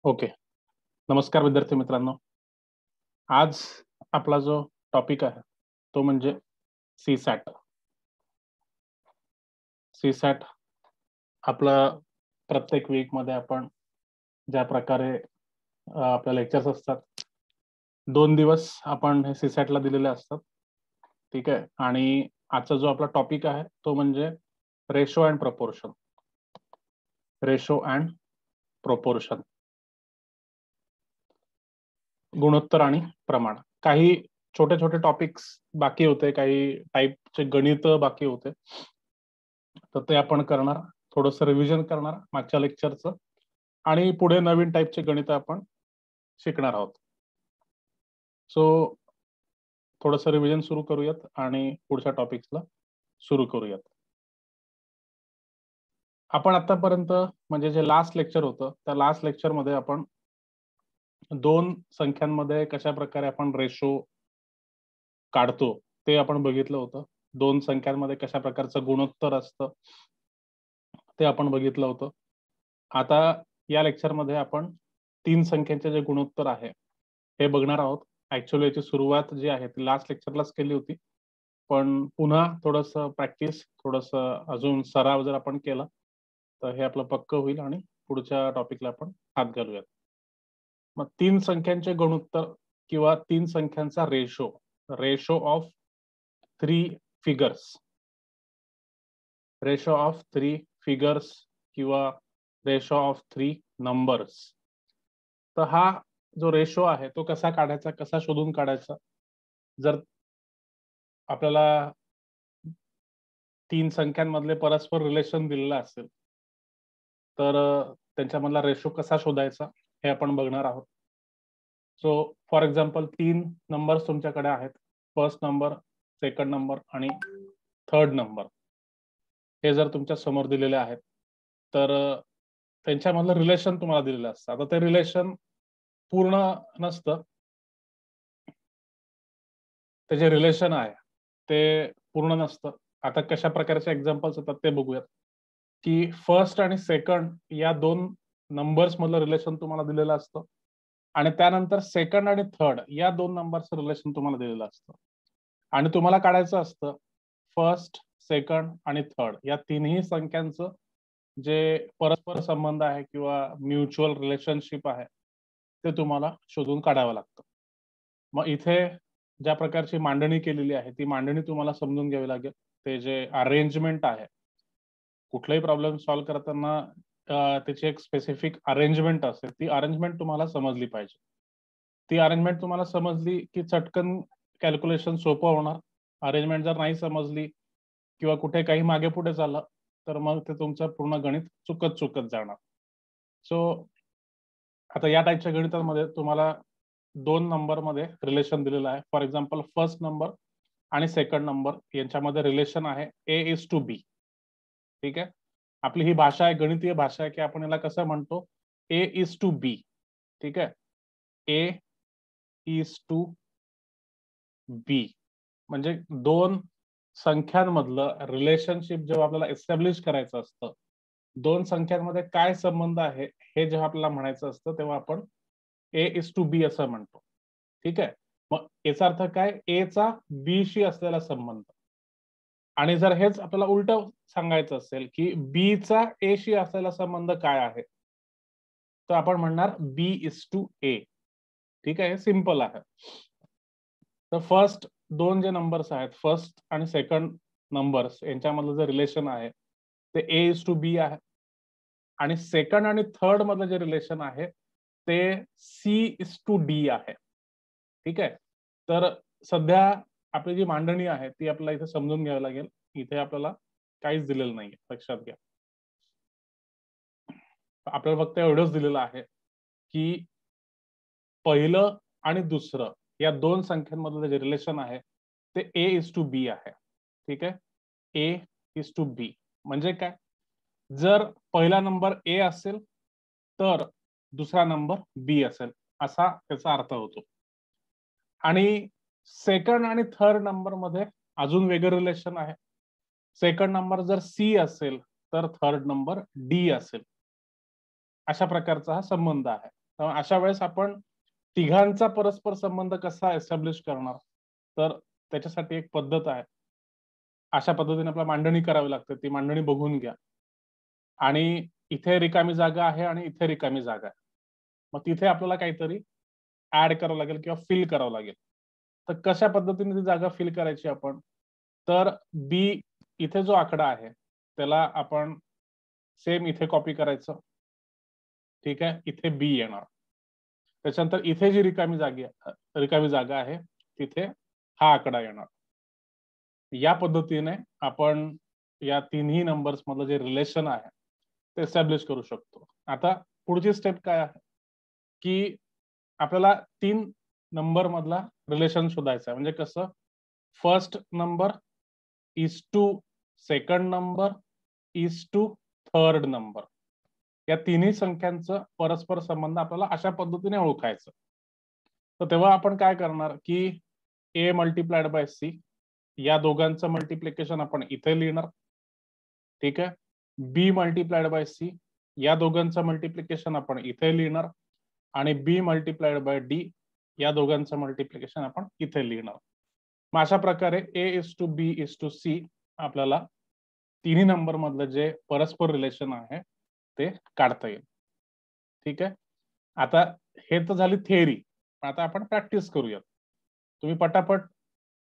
Okay. नमस्कार विद्यार्थी मित्रांनो. आज आपला जो टॉपिक आहे तो म्हणजे सीसॅट. सीसॅट आपला प्रत्येक वीकमध्ये आपण ज्या प्रकारे आपल्या लेक्चर्स असतात, 2 दिवस आपण हे सीसॅटला दिलेले असतात. ठीक आहे. आणि आजचा जो आपला टॉपिक आहे तो म्हणजे ratio and proportion. Ratio and proportion, गुणोत्तर आणि प्रमाण. काही छोटे छोटे टॉपिक्स बाकी होते, काही टाईपचे गणित बाकी होते, तर ते आपण करणार. थोडंसं रिव्हिजन करणार मागच्या लेक्चरचं, आणि पुढे नवीन टाईपचे गणित आपण शिकणार आहोत. सो थोडंसं रिव्हिजन सुरू करूयात आणि पुढच्या टॉपिक्सला सुरू करूयात. आपण आतापर्यंत म्हणजे जे लास्ट लेक्चर होतं त्या लास्ट लेक्चरमध्ये आपण दोन संख्यांमध्ये कशा प्रकारे आपण रेशो काढतो ते आपण बघितलं होतं. दोन संख्यांमध्ये कशा प्रकारचं गुणोत्तर असतं ते आपण बघितलं होतं. आता या लेक्चरमध्ये आपण तीन संख्यांचे जे गुणोत्तर आहे हे बघणार आहोत. ऍक्च्युअली याची सुरुवात जी आहे ती लास्ट लेक्चरलाच केली होती, पण पुन्हा थोडंसं प्रॅक्टिस, थोडंसं अजून सराव जर आपण केला तर हे आपलं पक्क होईल आणि पुढच्या टॉपिकला आपण हात घालूयात. मग तीन संख्यांचे गुणोत्तर किंवा तीन संख्यांचा ratio, ratio of three figures, ratio of three figures किंवा रेशो ऑफ थ्री नंबर्स. तर हा जो रेशो आहे तो कसा काढायचा, कसा शोधून काढायचा. जर आपल्याला तीन संख्यांमधले परस्पर रिलेशन दिलेलं असेल तर त्यांच्यामधला रेशो कसा शोधायचा हे आपण बघणार आहोत. सो फॉर एक्झाम्पल तीन नंबर्स तुमच्याकडे आहेत. फर्स्ट नंबर, सेकंड नंबर आणि थर्ड नंबर. हे जर तुमच्या समोर दिलेले आहेत तर त्यांच्यामधलं रिलेशन तुम्हाला दिलेलं असतं. आता ते रिलेशन पूर्ण नसतं, ते जे रिलेशन आहे ते पूर्ण नसतं. आता कशा प्रकारचे एक्झाम्पल्स येतात ते बघूयात. की फर्स्ट आणि सेकंड या दोन नंबर्स मधलं रिलेशन तुम्हाला दिलेलं असतं, आणि त्यानंतर सेकंड आणि थर्ड या दोन नंबरचं रिलेशन तुम्हाला दिलेलं असतं, आणि तुम्हाला काढायचं असतं फर्स्ट, सेकंड आणि थर्ड या तिन्ही संख्यांचं जे परस्पर संबंध आहे किंवा म्युच्युअल रिलेशनशिप आहे ते तुम्हाला शोधून काढावं लागतं. मग इथे ज्या प्रकारची मांडणी केलेली आहे ती मांडणी तुम्हाला समजून घ्यावी लागेल. ते जे अरेंजमेंट आहे, कुठलाही प्रॉब्लेम सॉल्व्ह करताना त्याची एक स्पेसिफिक अरेंजमेंट असते, ती अरेंजमेंट तुम्हाला समजली पाहिजे. ती अरेंजमेंट तुम्हाला समजली की चटकन कॅल्क्युलेशन सोपं होणार. अरेंजमेंट जर नाही समजली किंवा कुठे काही मागे पुढे झालं तर मग ते तुमचं पूर्ण गणित चुकत चुकत जाणार. सो आता या टाईपच्या गणितांमध्ये तुम्हाला दोन नंबर मध्ये रिलेशन दिलेलं आहे. फॉर एक्झाम्पल फर्स्ट नंबर आणि सेकंड नंबर यांच्यामध्ये रिलेशन आहे A:B. ठीक आहे. आपली ही भाषा आहे, गणितीय भाषा आहे, की आपण याला कसं म्हणतो, A:B. ठीक आहे. A:B म्हणजे दोन संख्यांमधलं रिलेशनशिप जेव्हा आपल्याला एस्टॅब्लिश करायचं असतं, दोन संख्यांमध्ये काय संबंध आहे हे जेव्हा आपल्याला म्हणायचं असतं तेव्हा आपण A:B असं म्हणतो. ठीक आहे. मग याचा अर्थ काय, A चा B शी असलेला संबंध. आणि जर हेच आपल्याला उलट सांगायचं असेल की B चा A शी असलेला संबंध काय आहे, तर आपण म्हणणार B:A. ठीक आहे. हे सिंपल आहे. तर फर्स्ट दोन जे नंबर्स आहेत, फर्स्ट आणि सेकंड नंबर्स यांच्यामधलं जे रिलेशन आहे ते A:B आहे, आणि सेकंड आणि थर्ड मधलं जे रिलेशन आहे ते C:D आहे. ठीक आहे. तर सध्या आपली जी मांडणी आहे ती आपल्याला इथे समजून घ्यावी लागेल. इथे आपल्याला काहीच दिलेलं नाहीये, लक्षात घ्या. आपल्याला फक्त एवढंच दिलेलं आहे की पहिलं आणि दुसरं या दोन संख्यांमधलं जे रिलेशन आहे ते A:B आहे. ठीक आहे. A:B म्हणजे काय, जर पहिला नंबर A असेल तर दुसरा नंबर B असेल, असा त्याचा अर्थ होतो. आणि सेकंड आणि थर्ड नंबर मध्ये अजून वेगळं रिलेशन आहे. सेकंड नंबर जर C असेल तर थर्ड नंबर D असेल, अशा प्रकारचा हा संबंध आहे. तर अशा वेळेस आपण तिघांचा परस्पर संबंध कसा एस्टॅब्लिश करणार, तर त्याच्यासाठी एक पद्धत आहे. अशा पद्धतीने आपल्याला मांडणी करावी लागते. ती मांडणी बघून घ्या. आणि इथे रिकामी जागा आहे आणि इथे रिकामी जागा आहे. मग तिथे आपल्याला काहीतरी ऍड करावं लागेल किंवा फिल करावं लागेल. तर कशा पद्धतीने ती जागा फिल करायची आपण, तर बी इथे जो आकडा आहे त्याला आपण सेम इथे कॉपी करायचं. ठीक आहे, इथे बी येणार. त्याच्यानंतर इथे जी रिकामी जागा आहे तिथे हा आकडा येणार. या पद्धतीने आपण या तिन्ही नंबर्स मधलं जे रिलेशन आहे ते एस्टॅब्लिश करू शकतो. आता पुढची स्टेप काय आहे की आपल्याला 3 नंबर मधला रिलेशन शोधायचा आहे. म्हणजे कसं, first number is to second number is to third number. या तिन्ही संख्यांचं परस्पर संबंध आपल्याला अशा पद्धतीने ओळखायचं. तर तेव्हा आपण काय करणार की ए मल्टिप्लाइड बाय सी या दोघांचं मल्टिप्लिकेशन आपण इथे लिहिणार. ठीक आहे, बी मल्टिप्लाइड बाय सी या दोघांचं मल्टिप्लिकेशन आपण इथे लिहिणार. आणि बी मल्टिप्लाइड बाय डी या दोघांचं मल्टिप्लिकेशन आपण इथे लिहिणार. मग अशा प्रकारे A is to B is to C आपल्याला तिन्ही नंबर मधलं जे परस्पर रिलेशन आहे ते काढता येईल. ठीक आहे, आता हे तर झाली थिअरी. आता आपण प्रॅक्टिस करूयात. तुम्ही पटापट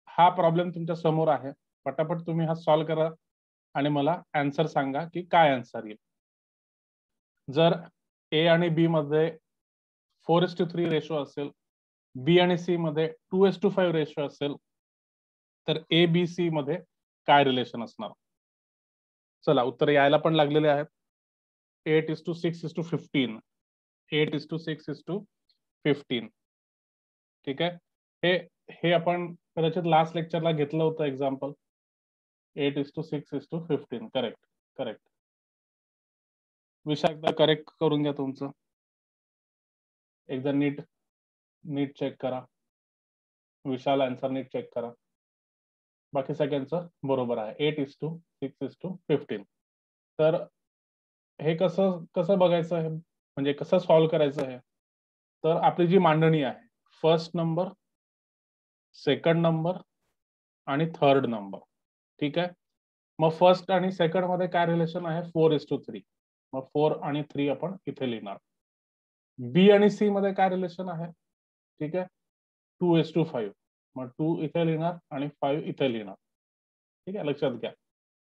हा प्रॉब्लेम तुमच्या समोर आहे, पटापट तुम्ही हा सॉल्व्ह करा आणि मला आन्सर सांगा की काय आन्सर येईल. जर ए आणि बी मध्ये 4:3 रेशो असेल, बी आणि सी मध्ये 2:5 रेशो असेल, तर ए बी सी मध्ये काय रिलेशन असणार. चला उत्तर यायला पण लागलेले आहेत. 8:6:15. 8:6:15. ठीक आहे, हे हे आपण कदाचित लास्ट लेक्चरला घेतलं होतं एक्झाम्पल. 8:6:15. Correct correct. विषय एकदा करेक्ट करून घ्या तुमचं. एकदा नीट नीट चेक करा. विशाल आन्सर नीट चेक करा. बाकी सगळ्यांचं बरोबर आहे. 8:6:15. तर हे कसं कसं बघायचं आहे, म्हणजे कसं सॉल्व्ह करायचं आहे. तर आपली जी मांडणी आहे, फर्स्ट नंबर, सेकंड नंबर आणि थर्ड नंबर. ठीक आहे, मग फर्स्ट आणि सेकंड मध्ये काय रिलेशन आहे, 4:3. मग 4 आणि 3 आपण इथे लिहिणार. बी आणि सी मध्ये काय रिलेशन आहे, ठीक आहे, 2:5. मग 2 इथे लिहिणार आणि 5 इथे लिहिणार. ठीक आहे, लक्षात घ्या.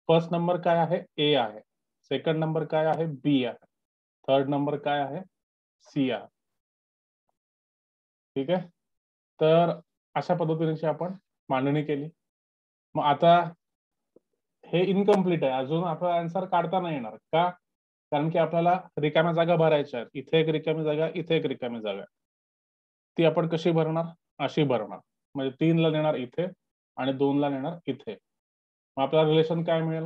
फर्स्ट नंबर काय आहे, ए आहे. सेकंड नंबर काय आहे, बी आहे. थर्ड नंबर काय आहे, सी आहे. ठीक आहे, तर अशा पद्धतीने आपण मांडणी केली. मग आता हे इनकम्प्लीट आहे, अजून आपला आन्सर काढता नाही येणार का, कारण की आपल्याला रिकाम्या जागा भरायच्या आहेत. इथे एक रिकामी जागा, इथे एक रिकामी जागा. ती आपण कशी भरणार, अशी भरणार. म्हणजे 3 ला नेणार इथे आणि 2 ला नेणार इथे. मग आपल्याला रिलेशन काय मिळेल,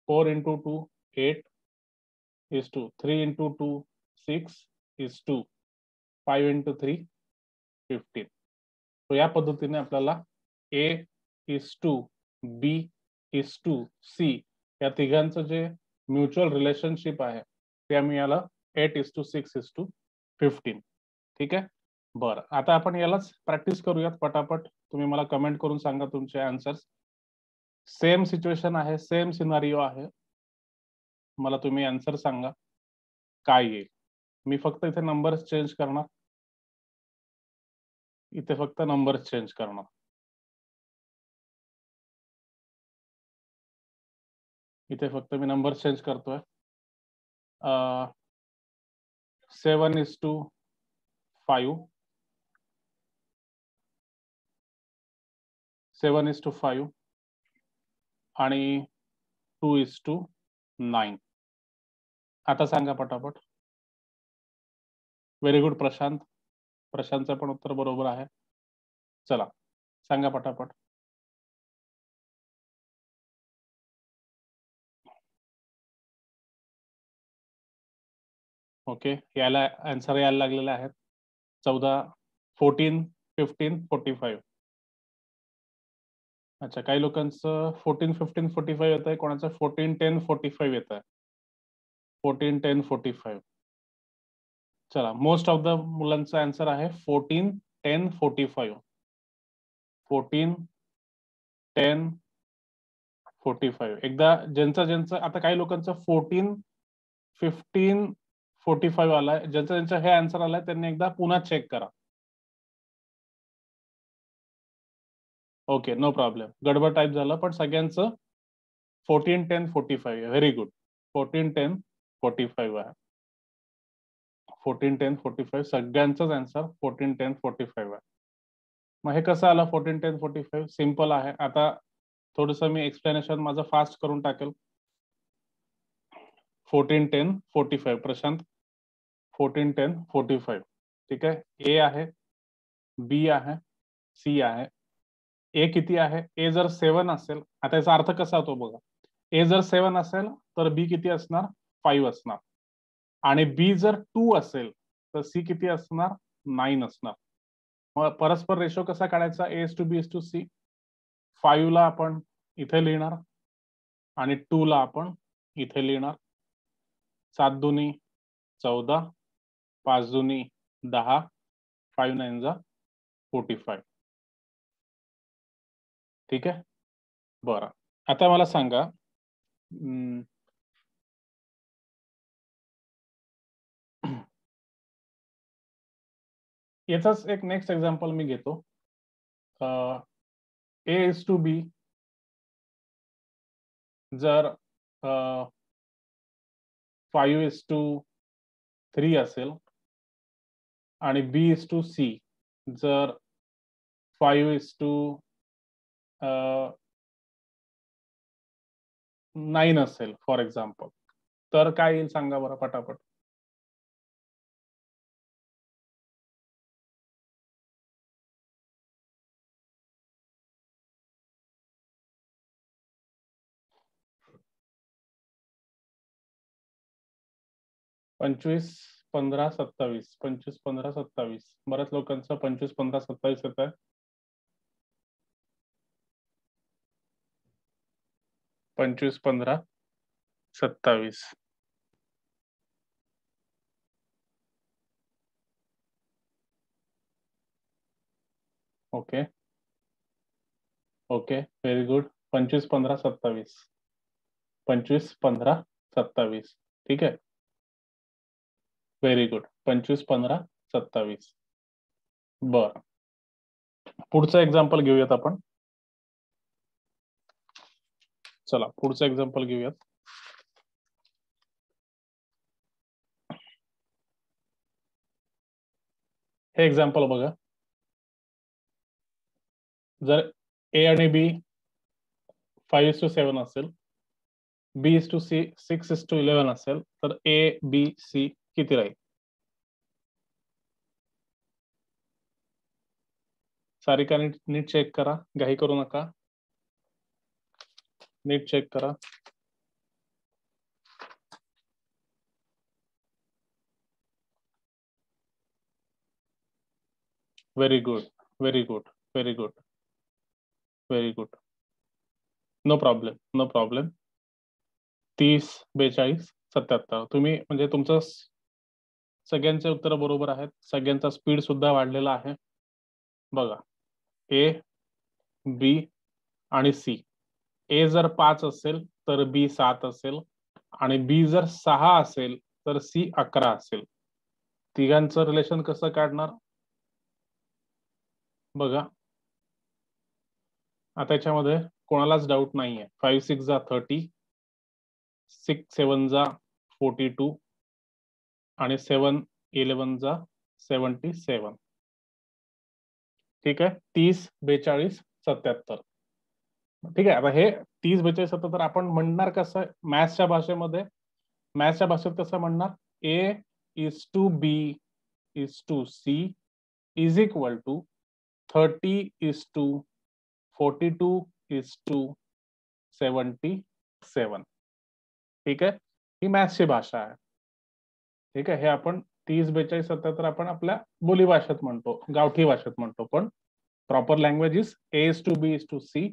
4 × 2 8 is to 3 × 2 6 is to 5 × 3 15. तो या पद्धतीने आपल्याला A is to B is to C या तिघांचं जे म्युच्युअल रिलेशनशिप आहे ते आम्ही याला 8:6:15. ठीक आहे, बरं. आता आपण यालाच प्रॅक्टिस करूयात पटापट. तुम्ही मला कमेंट करून सांगा तुमचे आन्सर्स. सेम सिच्युएशन आहे, सेम सिनारिओ आहे. मला तुम्ही आन्सर सांगा काय येईल. मी फक्त इथे नंबर्स चेंज करणार, इथे फक्त नंबर्स चेंज करणार. इथे फक्त मी नंबर चेंज करतोय. 7:5 7:5 आणि 2:9. आता सांगा पटापट. Very good Prashant. प्रशांतचं पण उत्तर बरोबर आहे. चला सांगा पटापट. ओके, याला आन्सर यायला लागलेले आहेत. 14, 14, 15, 45. अच्छा, काही लोकांचं 14, 15, 45 येत आहे, कोणाचं 14, 10, 45 येत आहे. 14, 10, 45. चला, मोस्ट ऑफ द मुलांचा आन्सर आहे 14, 10, 45. 14, 10, 45. एकदा ज्यांचं आता काही लोकांचं 14, 15, 45 आलाय. ज्यांचं हे आन्सर आलाय त्यांनी एकदा पुन्हा चेक करा. Okay, no problem. गडबड टाईप झालं, पण सगळ्यांचं 14, 10, 45. Very good. 14, 10, 45 आहे. 14, 10, 45 सगळ्यांचाच आन्सर 14, 10, 45 आहे. मग हे कसं आलं 14, 10, 45? सिम्पल आहे. आता थोडस मी एक्सप्लेनेशन माझं फास्ट करून टाकेल. 14, 10, 45. प्रशांत, 14, 10, 45. ठीक आहे. ए आहे, बी आहे, सी आहे. ए किती आहे? ए जर 7 असेल, आता याचा अर्थ कसा होतो बघा. ए जर 7 असेल तर बी किती असणार? 5 असणार. आणि बी जर 2 असेल तर सी किती असणार? 9 असणार. मग परस्पर रेशो कसा काढायचा? A is to B is to C. 5 ला आपण इथे लिहिणार आणि 2 ला आपण इथे लिहिणार. 7 दुनी 14, 5 दुनी 10, 5 9 जा 45. ठीक आहे. बरं, आता मला सांगा, याचाच एक नेक्स्ट एक्झाम्पल मी घेतो. ए इज टू बी जर 5:3 असेल आणि बी इज टू सी जर 5:9 असेल फॉर एक्झाम्पल, तर काय येईल सांगा बरं पटापट. पंचवीस 15 27. 25 15 27. बऱ्याच लोकांचं 25 15 27 येत आहे. 25 15 27. Okay okay, very good. 25 15 27. 25 15 27. ठीक आहे, व्हेरी गुड. 25 15 27. बर, पुढचं एक्झाम्पल घेऊयात आपण. चला, पुढचं एक्झाम्पल घेऊयात. हे एक्झाम्पल बघा. जर ए आणि बी 5:7 असेल, बी इज टू सी 6:11 असेल, तर ए बी सी किती राहील? सारिका, नीट चेक करा, घाई करू नका, नीट चेक करा. Very good, very good, very good, very good. No problem, no problem. 30 42 77. तुम्ही म्हणजे तुमचं सगळ्यांचे उत्तर बरोबर आहेत. सगळ्यांचा स्पीड सुद्धा वाढलेला आहे. बघा, ए बी आणि सी. ए जर 5 असेल तर बी 7 असेल आणि बी जर 6 असेल तर सी 11 असेल. तिघांचं रिलेशन कसं काढणार बघा. आता याच्यामध्ये कोणालाच डाऊट नाहीये. 5 6 जा 30, 6 7 जा 42 आणि 7 11 जा 77. ठीक आहे. 30 42 77. ठीक आहे. आता हे 30 42 77 आपण म्हणणार कसं मॅथ्सच्या भाषेमध्ये? मॅथ्सच्या भाषेत कसं म्हणणार? A is to B is to C is equal to 30 is to 42 is to 77. ठीक आहे. ही मॅथ्सची भाषा आहे. ठीक आहे. हे आपण 30 42 77 आपण आपल्या बोली भाषेत म्हणतो, गावठी भाषेत म्हणतो. पण proper language is A is to B is to C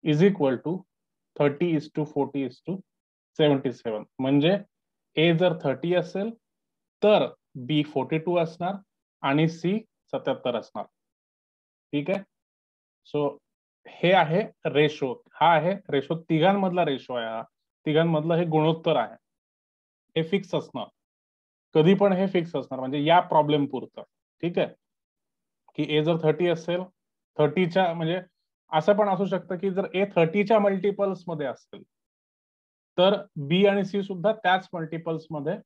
is equal to 30 is to 40 is to 77. म्हणजे ए जर 30 असेल तर बी 42 असणार आणि सी 77 असणार. ठीक आहे. सो हे आहे रेशो. हा आहे रेशो, तिघांमधला रेशो आहे. हा तिघांमधलं हे गुणोत्तर आहे. हे फिक्स असणार, कधी पण हे फिक्स असणार, म्हणजे या प्रॉब्लेम पुरतं. ठीक आहे, की ए जर 30 असेल, 30च्या म्हणजे असं पण असू शकतं की जर ए 30च्या मल्टिपल्स मध्ये असेल तर बी आणि सी सुद्धा त्याच मल्टिपल्स मध्ये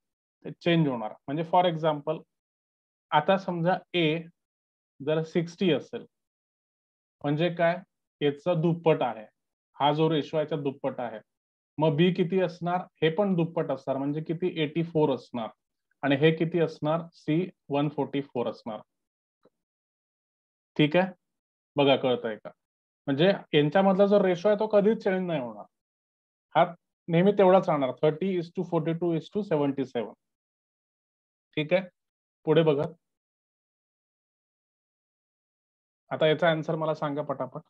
चेंज होणार. म्हणजे फॉर एक्झाम्पल आता समजा ए जर 60 असेल म्हणजे काय, याचं दुप्पट आहे. हा जो रेशो याच्या दुप्पट आहे. मग बी किती असणार, हे पण दुप्पट असणार, म्हणजे किती 84 असणार. आणि हे किती असणार, सी 144 असणार. ठीक आहे, बघा कळतंय का. म्हणजे यांच्यामधला जो रेशो आहे तो कधीच चेंज नाही होणार. हा नेहमी तेवढाच राहणार, 30:42:77. ठीक आहे, पुढे बघा. आता याचा आन्सर मला सांगा पटापट.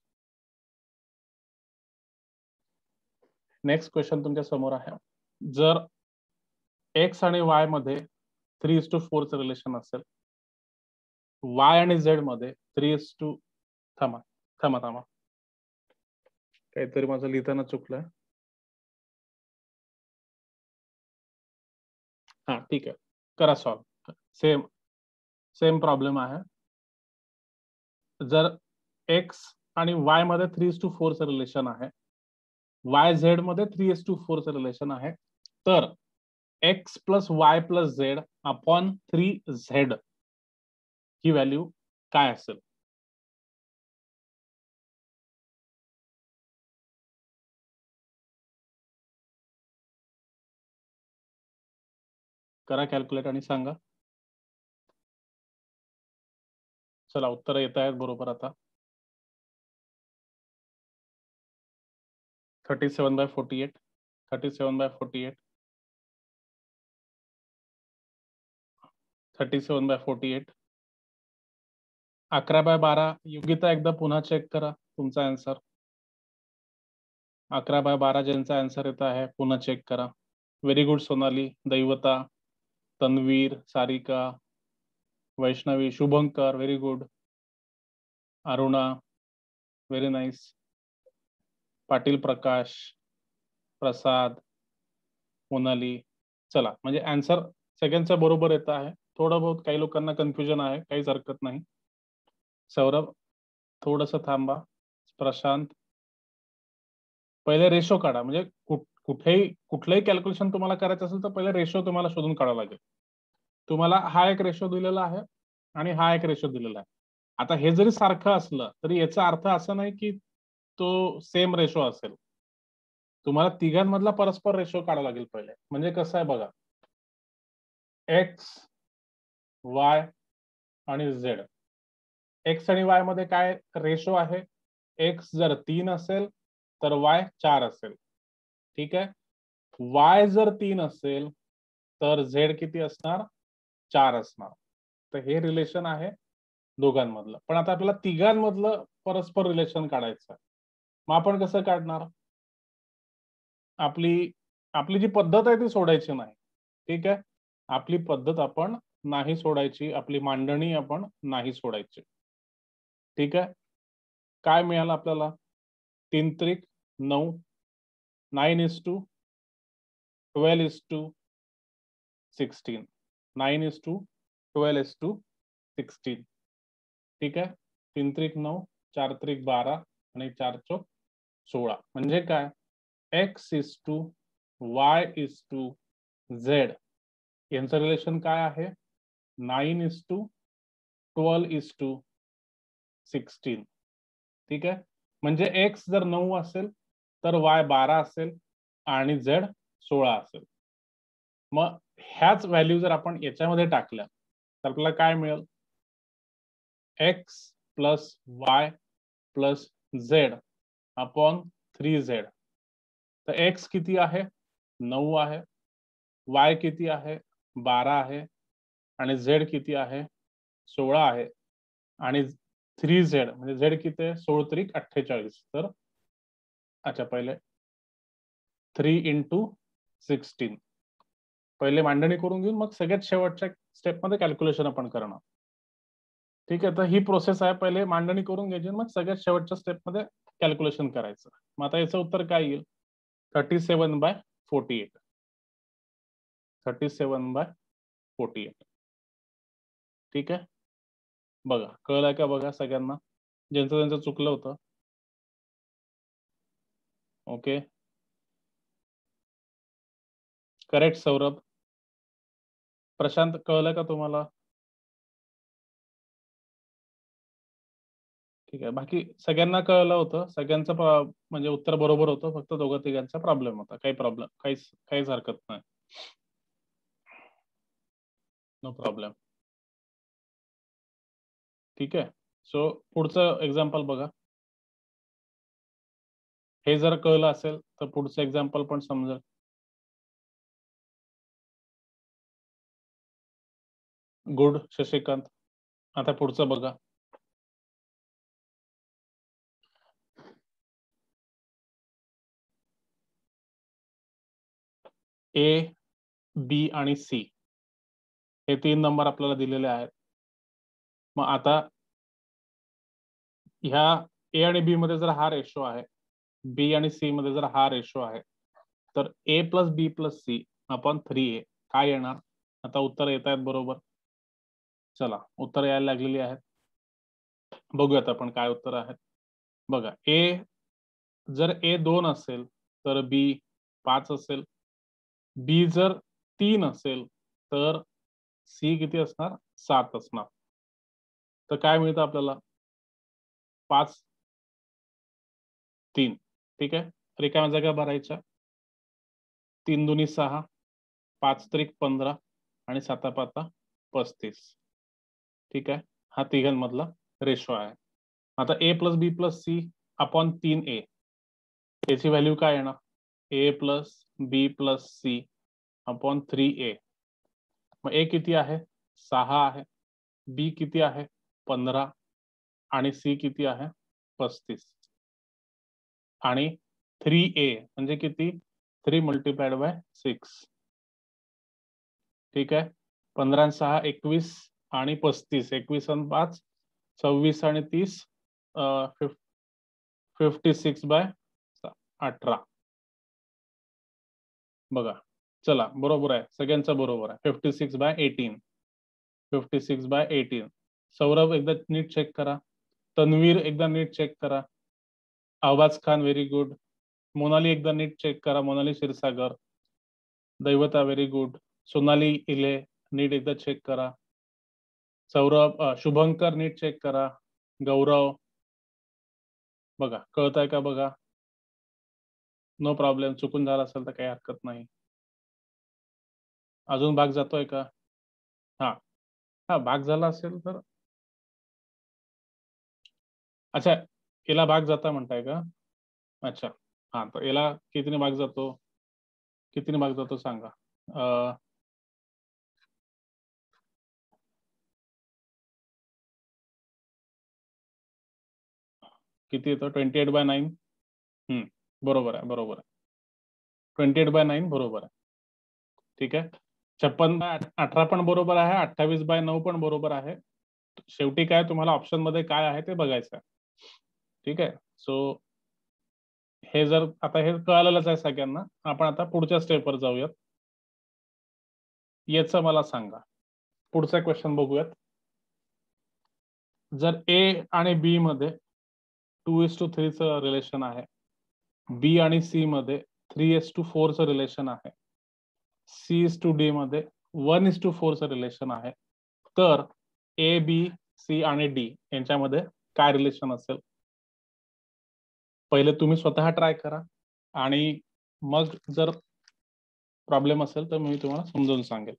नेक्स्ट क्वेश्चन तुमच्या समोर आहे. जर एक्स आणि वाय मध्ये 3:4 चं रिलेशन असेल, वाय आणि झेड मध्ये 3:, थांबा थांबा थांबा, काहीतरी माझं लिहिताना चुकलंय. हा ठीक आहे, करा सॉल्व. सेम सेम प्रॉब्लेम आहे. जर एक्स आणि वाय मध्ये 3:4 चं रिलेशन आहे, वाय झेड मध्ये 3:4 चं रिलेशन आहे, तर x plus y plus Z upon 3z ही व्हॅल्यू काय असेल. करा कॅल्क्युलेट आणि सांगा. चला उत्तर येत आहेत बरोबर. आता 37/48, 37/48, 37/48, 11/12. योगिता एकदा पुन्हा चेक करा तुमचा आन्सर. 11/12 ज्यांचा आन्सर येत आहे पुन्हा चेक करा. Very good Sonali, Daivata, Tanvir, Sarika, Vaishnavi, Shubhankar, very good. Aruna, very nice. Patil Prakash, Prasad, Monali. चला, म्हणजे आन्सर सगळ्यांचा बरोबर येत आहे. थोडं बहुत काही लोकांना कन्फ्युजन आहे, काहीच हरकत नाही. सौरभ थोडस थांबा. प्रशांत, पहिले रेशो काढा. म्हणजे कुठलंही कॅल्क्युलेशन तुम्हाला करायचं असेल तर पहिले रेशो तुम्हाला शोधून काढावा लागेल. तुम्हाला हा एक रेशो दिलेला आहे आणि हा एक रेशो दिलेला आहे. आता हे जरी सारखं असलं तरी याचा अर्थ असा नाही की तो सेम रेशो असेल. तुम्हाला तिघांमधला परस्पर रेशो काढावा लागेल पहिले. म्हणजे कसं आहे बघा, एक्स, वाय आणि झेड. एक्स आणि वाय मध्ये काय रेशो आहे, एक्स जर 3 असेल तर वाय 4 असेल. ठीक आहे, वाय जर 3 असेल तर झेड किती असणार, 4 असणार. तर हे रिलेशन आहे दोघांमधलं. पण आता आपल्याला तिघांमधलं परस्पर रिलेशन काढायचं आहे. मग आपण कसं काढणार, आपली आपली जी पद्धत आहे ती सोडायची नाही. ठीक आहे, आपली पद्धत आपण नाही सोडायची, आपली मांडणी आपण नाही सोडायची. ठीक आहे, काय मिळालं आपल्याला, 3×9, 9:12:16, 9:12:16. ठीक आहे, 3×9, 4×12 आणि 4×4 म्हणजे काय, x:y:z यांचं रिलेशन काय आहे, 9:12:16. ठीक आहे, म्हणजे एक्स जर 9 असेल तर वाय 12 असेल आणि झेड 16 असेल. मग ह्याच व्हॅल्यू जर आपण याच्यामध्ये टाकल्या तर आपल्याला काय मिळेल, x plus y plus Z upon 3z. तर एक्स किती आहे, 9 आहे, वाय किती आहे, 12 आहे आणि झेड किती आहे, 16 आहे. आणि 3z म्हणजे झेड किती आहे, 16×3=48. तर अच्छा, पहिले 3 × 16 पहिले मांडणी करून घेऊन मग सगळ्यात शेवटच्या स्टेपमध्ये कॅल्क्युलेशन आपण करणार. ठीक आहे, तर ही प्रोसेस आहे. पहिले मांडणी करून घ्यायची, मग सगळ्यात शेवटच्या स्टेपमध्ये कॅल्क्युलेशन करायचं. मग आता याचं उत्तर काय येईल? 37/48. 37/48. ठीक आहे, बघा कळलंय का? बघा सगळ्यांना, ज्यांचं ज्यांचं चुकलं होतं. Okay, correct Saurabh. प्रशांत, कळलं का तुम्हाला? ठीक आहे, बाकी सगळ्यांना कळलं होतं. सगळ्यांचं म्हणजे उत्तर बरोबर होतं. फक्त दोघं तिघांचा प्रॉब्लेम होता. काही प्रॉब्लेम, काहीच हरकत नाही. No problem. ठीक आहे, सो पुढचं एक्झाम्पल बघा. हे जर कळलं असेल तर पुढचं एक्झाम्पल पण समजेल. गुड शशिकांत. आता पुढचं बघा. ए, बी आणि सी हे 3 नंबर आपल्याला दिलेले आहेत. मग आता ह्या ए आणि बी मध्ये जर हा रेशो आहे, बी आणि सी मध्ये जर हा रेशो आहे, तर ए प्लस बी प्लस सी अपॉन 3a काय येणार? आता उत्तर येत आहेत बरोबर. चला, उत्तर यायला लागलेली आहेत. बघूयात आपण काय उत्तर आहेत. बघा, ए जर ए 2 असेल तर बी 5 असेल. बी जर 3 असेल तर सी किती असणार? 7 असणार. तर काय मिळतं आपल्याला? 5, 3. ठीक आहे, रिकाम्या जागा भरायच्या. 3 दुनी 6, 5 त्रिक 15 आणि 7 पाता 35. ठीक आहे, हा तिघांमधला रेशो आहे. आता ए प्लस बी प्लस सी अपॉन 3a याची व्हॅल्यू काय येणार? ए प्लस बी प्लस सी अपॉन 3a. मग ए किती आहे? 6 आहे. बी किती आहे? 15 आणि सी किती आहे? 35. आणि 3a म्हणजे किती? 3 मल्टिप्लाइड बाय 6. ठीक आहे, 15 आणि 6 21 आणि 35. 21 आणि 5 26 आणि 30 56/18. बघा, चला बरोबर आहे, सगळ्यांचं बरोबर आहे. 56/18. 56/18. सौरभ एकदा नीट चेक करा. तन्वीर एकदा नीट चेक करा. आवाज खान व्हेरी गुड. मोनाली एकदा नीट चेक करा. मोनाली क्षीरसागर. Daivata very good. सोनाली इले नीट एकदा चेक करा. सौरभ, शुभंकर नीट चेक करा. गौरव, बघा कळतंय का? बघा, नो प्रॉब्लेम. चुकून झाला असेल तर काही हरकत नाही. अजून भाग जातोय का? हा हा, भाग झाला असेल तर अच्छा, याला भाग जाता म्हणताय का? अच्छा, हा, तर याला कितीने भाग जातो? कितीने भाग जातो सांगा. किती येतो? 28/9. बरोबर आहे, बरोबर आहे. 28/9 बरोबर आहे. ठीक आहे, 56/18 पण बरोबर आहे. 28/9 पण बरोबर आहे. शेवटी काय तुम्हाला ऑप्शन मध्ये काय आहे ते बघायचं आहे. ठीक आहे, सो हे जर आता हे कळालेलंच आहे सगळ्यांना. आपण आता पुढच्या स्टेपवर जाऊयात. याचं मला सांगा. पुढचा क्वेश्चन बघूयात. जर ए आणि बी मध्ये 2:3 चं रिलेशन आहे, बी आणि सी मध्ये 3:4 चं रिलेशन आहे, C:D मध्ये 1:4 चं रिलेशन आहे, तर ए, बी, सी आणि डी यांच्यामध्ये काय रिलेशन असेल? पहिले तुम्ही स्वतः ट्राय करा आणि मग जर प्रॉब्लेम असेल तर मी तुम्हाला समजावून सांगेल.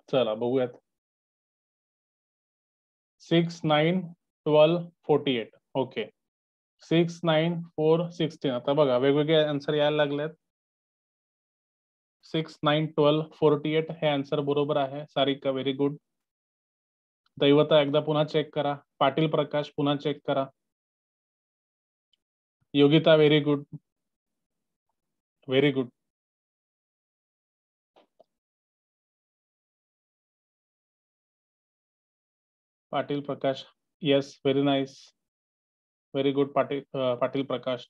चला बघूयात. 6, 9, 12, 48. ओके, 6, 9, 4, 16. आता बघा वेगवेगळे आन्सर यायला लागलेत. 6, 9, 12, 48 हे आन्सर बरोबर आहे. Sarika very good. दैवता एकदा पुन्हा चेक करा. पाटील प्रकाश पुन्हा चेक करा. Yogita very good, very good. Patil Prakash, yes, very nice, very good. Patil Prakash.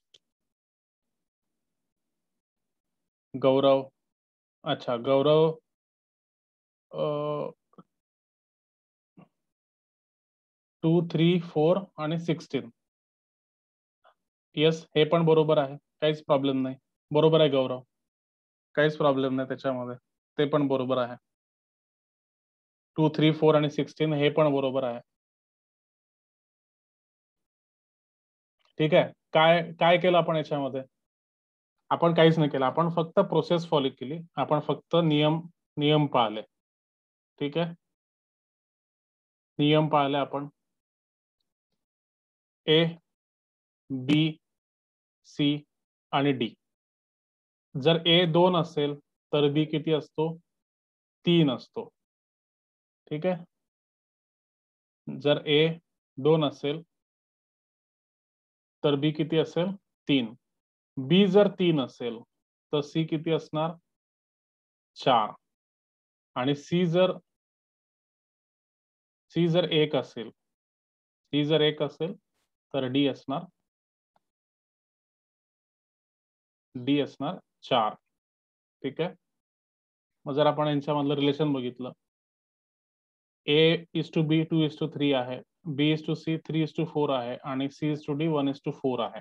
Gaurav, अच्छा गौरव 2, 3, 4 आणि 16. येस, हे पण बरोबर आहे, काहीच प्रॉब्लेम नाही. बरोबर आहे गौरव, काहीच प्रॉब्लेम नाही त्याच्यामध्ये, ते पण बरोबर आहे. 2, 3, 4 आणि 16 हे पण बरोबर आहे. ठीक आहे. काय काय केलं आपण याच्यामध्ये? आपण काहीच नाही केलं, आपण फक्त प्रोसेस फॉलो केली, आपण फक्त नियम नियम पाळले. ठीक आहे, नियम पाळले आपण. ए, बी, सी आणि डी. जर ए 2 असेल तर बी किती असतो? 3 असतो. ठीक आहे, जर ए 2 असेल तर बी किती असेल? 3. बी जर 3 असेल तर सी किती असणार? 4. आणि सी जर 1 असेल, सी जर 1 असेल तर डी असणार 4. ठीक आहे, मग जर आपण यांच्यामधलं रिलेशन बघितलं, A:B 2:3 आहे, B:C 3:4 आहे आणि C:D 1:4 आहे.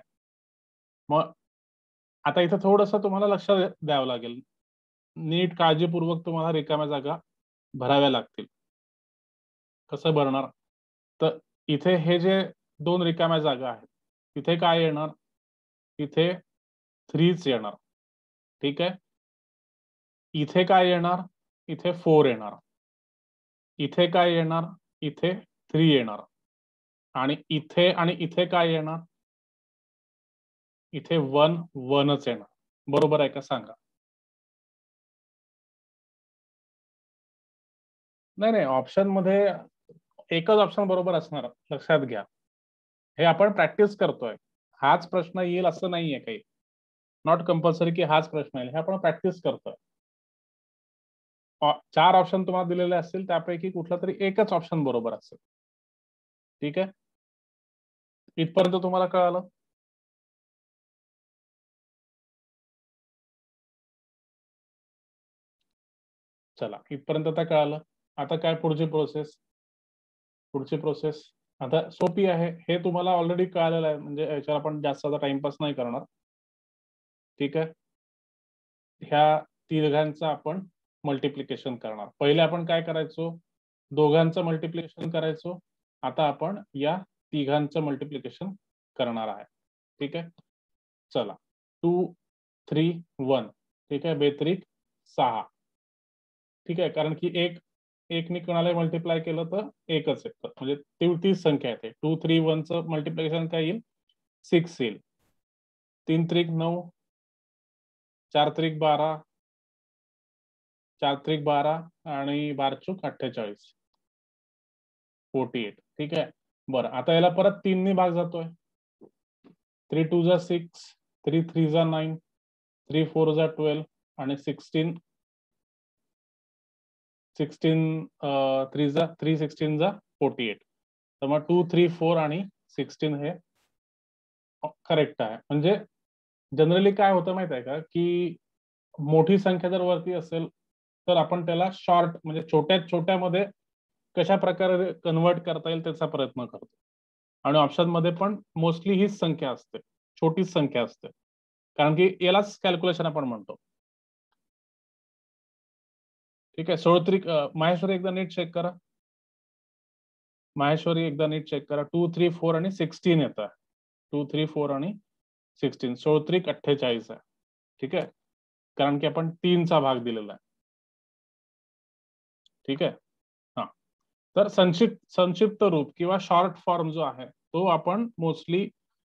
मग आता इथं थोडंसं तुम्हाला लक्ष द्यावं लागेल. नीट काळजीपूर्वक तुम्हाला रिकाम्या जागा भराव्या लागतील. कसं भरणार? तर इथे हे जे 2 रिकाम्या जागा आहेत, तिथे काय येणार? तिथे 3च येणार. ठीक आहे, इथे काय येणार? इथे 4 येणार. इथे काय येणार? इथे 3 येणार. आणि इथे काय येणार? इथे 1च येणार. बरोबर आहे का सांगा? नाही नाही, ऑप्शन मध्ये एकच ऑप्शन बरोबर असणार, लक्षात घ्या. हे आपण प्रॅक्टिस करतोय, हाच प्रश्न येईल असं नाहीये काही. नॉट कंपल्सरी की हाच प्रश्न येईल, हे आपण प्रॅक्टिस करतोय. 4 ऑप्शन तुम्हाला दिलेले असतील, त्यापैकी कुठला तरी एकच ऑप्शन बरोबर असेल. ठीक आहे, इथपर्यंत तुम्हाला कळालं? चला, इथपर्यंत आता कळालं. आता काय पुढची प्रोसेस? पुढची प्रोसेस आता सोपी आहे, हे तुम्हाला ऑलरेडी कळालेलं आहे, म्हणजे याच्यावर आपण जास्त टाइमपास नाही करणार. ठीक आहे, ह्या तिघांचं आपण मल्टिप्लिकेशन करणार. पहिले आपण काय करायचो? दोघांचं मल्टिप्लिकेशन करायचो. आता आपण या तिघांचं मल्टिप्लिकेशन करणार आहे. ठीक आहे, चला. 2, 3, 1. ठीक आहे, बेत्रिक 6. ठीक आहे, कारण की एकने कोणाला मल्टिप्लाय केलं तर एकच येतं, म्हणजे तीच संख्या येते. 2, 3, 1चं मल्टिप्लिकेशन काय येईल? 6 येईल. 3 त्रिक 9, 4 त्रिक 12, 4 त्रिक 12 आणि 12 चूक 48, 48. ठीक आहे, बरं. आता याला परत 3 ने भाग जातोय. 3 2 जा 6, 3 3 जा 9, 3 4 जा 12 आणि 16 3 16 जा 48. तर मग 2, 3, 4 आणि 16 हे करेक्ट आहे. म्हणजे जनरली काय होतं माहित आहे का, की मोठी संख्या जर वरती असेल तर आपण त्याला शॉर्ट, म्हणजे छोट्यात छोट्यामध्ये कशा प्रकारे कन्वर्ट करता येईल त्याचा प्रयत्न करतो. आणि ऑप्शन मध्ये पण मोस्टली हीच संख्या असते, छोटीच संख्या असते, कारण की यालाच कॅल्क्युलेशन आपण म्हणतो. ठीक आहे, 16 माहेश्वरी एकदा नीट चेक करा. माहेश्वरी एकदा नीट चेक करा. 2, 3, 4 आणि 16 येत आहे. 2, 3, 4 आणि 16. 16 48 आहे. ठीक आहे, कारण की आपण 3चा भाग दिलेला आहे. ठीक आहे, हा. तर संक्षिप्त रूप किंवा शॉर्ट फॉर्म जो आहे तो आपण मोस्टली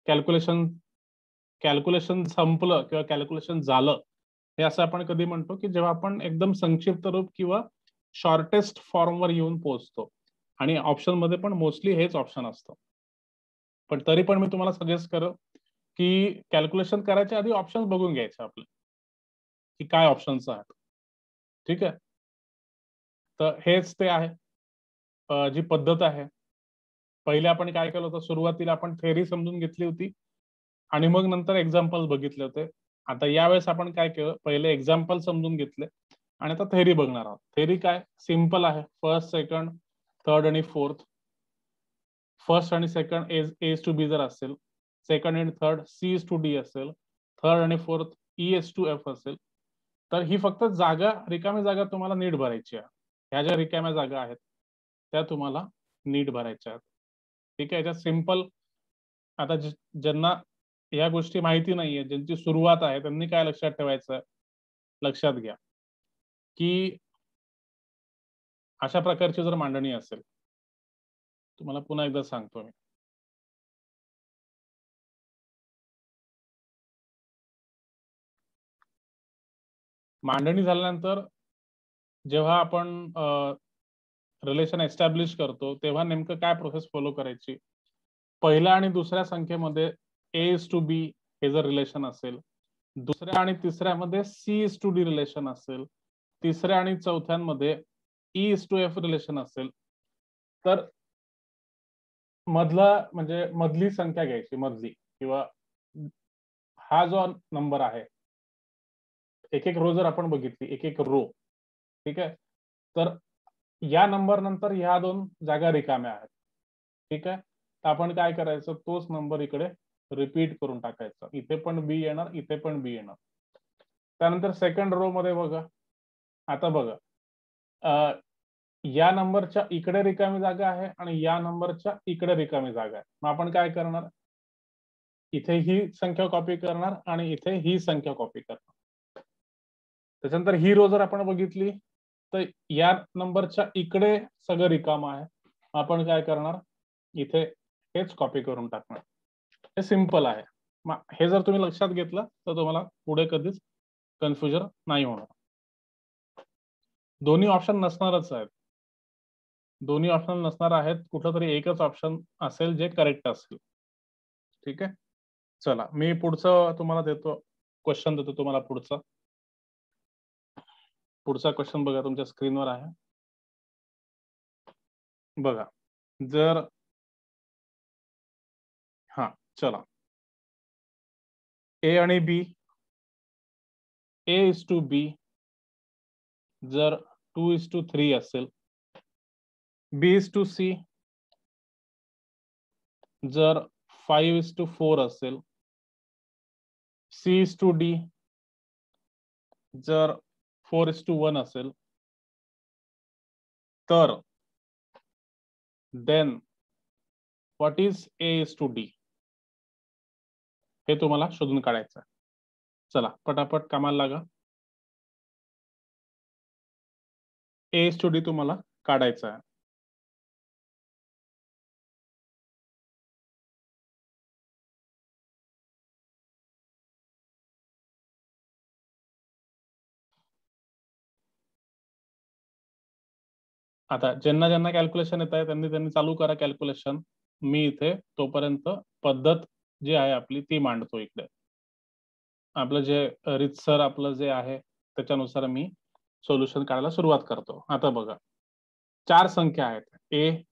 कॅल्क्युलेशन संपलं किंवा कॅल्क्युलेशन झालं, हे असं आपण कधी म्हणतो की जेव्हा आपण एकदम संक्षिप्त रूप किंवा शॉर्टेस्ट फॉर्मवर येऊन पोहोचतो. आणि ऑप्शन मध्ये पण मोस्टली हेच ऑप्शन असतं. पण तरी पण मी तुम्हाला सजेस्ट करेन की कॅल्क्युलेशन करायच्या आधी ऑप्शन्स बघून घ्यायचे आपले, की काय ऑप्शन्स आहेत. ठीक आहे. तर हेच ते आहे, जी पद्धत आहे. पहिले आपण काय केलं होतं, सुरुवातीला आपण थेअरी समजून घेतली होती आणि मग नंतर एक्झाम्पल्स बघितले होते. आता यावेळेस आपण काय केलं, पहिले एक्झाम्पल समजून घेतले आणि आता थेअरी बघणार आहोत. थेअरी काय सिम्पल आहे, फर्स्ट, सेकंड, थर्ड आणि फोर्थ. फर्स्ट आणि सेकंड ए टू बी जर असेल, सेकंड आणि third C is to D असेल, थर्ड आणि fourth E is to F असेल, तर ही फक्त जागा, रिकामी जागा तुम्हाला नीट भरायची आहे. ह्या ज्या रिकाम्या जागा आहेत त्या तुम्हाला नीट भरायच्या आहेत. ठीक आहे. याच्यात सिम्पल, आता ज्यांना या गोष्टी माहिती नाहीये, ज्यांची सुरुवात आहे, त्यांनी काय लक्षात ठेवायचं, लक्षात घ्या की अशा प्रकारची जर मांडणी असेल, तुम्हाला पुन्हा एकदा सांगतो मी, मांडणी झाल्यानंतर जेव्हा आपण रिलेशन एस्टॅब्लिश करतो तेव्हा नेमकं काय प्रोसेस फॉलो करायची. पहिल्या आणि दुसऱ्या संख्येमध्ये ए इज टू बी हे जर रिलेशन असेल, दुसऱ्या आणि तिसऱ्यामध्ये C is to D relation असेल, तिसऱ्या आणि चौथ्यांमध्ये E is to F relation असेल, तर मधला म्हणजे मधली संख्या घ्यायची, मधली, किंवा हा जो नंबर आहे, एक एक रो जर आपण बघितली, एक एक रो, ठीक आहे, तर या नंबर नंतर ह्या दोन जागा रिकाम्या आहेत. ठीक आहे. तर आपण काय करायचं, तोच नंबर इकडे रिपीट करून टाकायचा. इथे पण बी येणार, इथे पण बी येणार. त्यानंतर सेकंड रो मध्ये बघा, आता बघा, या नंबरच्या इकडे रिकामी जागा आहे आणि या नंबरच्या इकडे रिकामी जागा आहे. मग आपण काय करणार, इथे ही संख्या कॉपी करणार आणि इथे ही संख्या कॉपी करणार. त्याच्यानंतर ही रो जर आपण बघितली तर या नंबरच्या इकडे सगळं रिकाम आहे. आपण काय करणार, इथे हेच कॉपी करून टाकणार. हे सिंपल आहे. मग हे जर तुम्ही लक्षात घेतलं तर तुम्हाला पुढे कधीच कन्फ्युजन नाही होणार. दोन्ही ऑप्शन नसणारच आहेत, दोन्ही ऑप्शन नसणार आहेत, कुठलं तरी एकच ऑप्शन असेल जे करेक्ट असेल. ठीक आहे. चला मी पुढचं तुम्हाला देतो, क्वेश्चन देतो तुम्हाला पुढचा. पुढचा क्वेश्चन बघा तुमच्या स्क्रीनवर आहे. बघा, जर हा चला, ए आणि बी, ए इज टू बी जर 2:3 असेल, बी इज टू सी जर 5:4 असेल, सी इज टू डी जर 4:1 असेल, तर then what is A is to D, हे तुम्हाला शोधून काढायचं आहे. चला पटापट कामाला लागा. ए इज टू डी तुम्हाला काढायचं आहे. आता ज्यांना ज्यांना कॅल्क्युलेशन येत आहे त्यांनी त्यांनी चालू करा कॅल्क्युलेशन. मी इथे तोपर्यंत पद्धत जी आहे आपली ती मांडतो इकडे. आपलं जे रितसर आपलं जे आहे त्याच्यानुसार मी सोल्युशन काढायला सुरुवात करतो. आता बघा, चार संख्या आहेत, ए,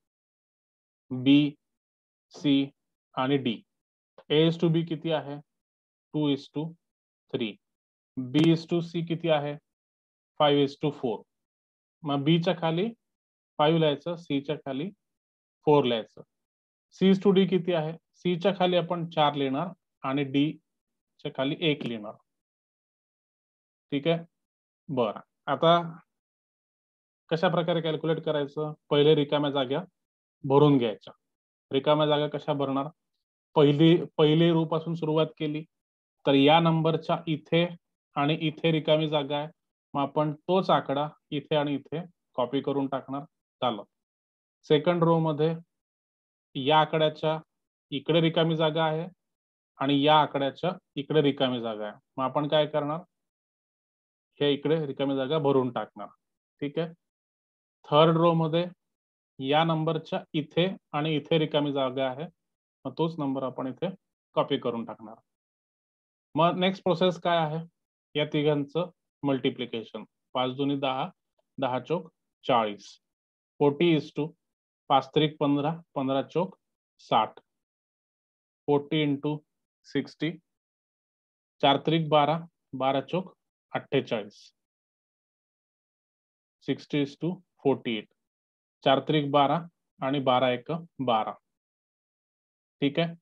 बी, सी आणि डी. ए इज टू बी किती आहे, 2:3. बी इज टू सी किती आहे, 5:4. मग बी च्या खाली 5 लिहायचं, सी च्या खाली 4 लिहायचं. सी इज टू डी किती आहे, सी च्या खाली आपण 4 लिहिणार आणि डी च्या खाली 1 लिहिणार. ठीक आहे. बरं, आता कशा प्रकारे कॅल्क्युलेट करायचं, पहिले रिकाम्या जागा भरून घ्यायच्या. रिकाम्या जागा कशा भरणार, पहिली रो पासून सुरुवात केली तर या नंबरच्या इथे आणि इथे रिकामी जागा आहे, मग आपण तोच आकडा इथे आणि इथे कॉपी करून टाकणार. झालं. सेकंड रो मध्ये या आकड्याच्या इकडे रिकामी जागा आहे आणि या आकड्याच्या इकडे रिकामी जागा आहे, मग आपण काय करणार, हे इकडे रिकामी जागा भरून टाकणार. ठीक आहे. थर्ड रो मध्ये या नंबरच्या इथे आणि इथे रिकामी जागा आहे, मग तोच नंबर आपण इथे कॉपी करून टाकणार. मग नेक्स्ट प्रोसेस काय आहे, या तिघांचं मल्टिप्लिकेशन. 5 दुनी 10, 10 चौक 40. 40 इज टू 5 त्रिक 15, 15 चौक 60. 40 इंटू 60, 4 त्रिक 12, 12 चौक 48. 60 इज टू 48. 4 त्रिक 12 आणि 12 एक 12. ठीक आहे.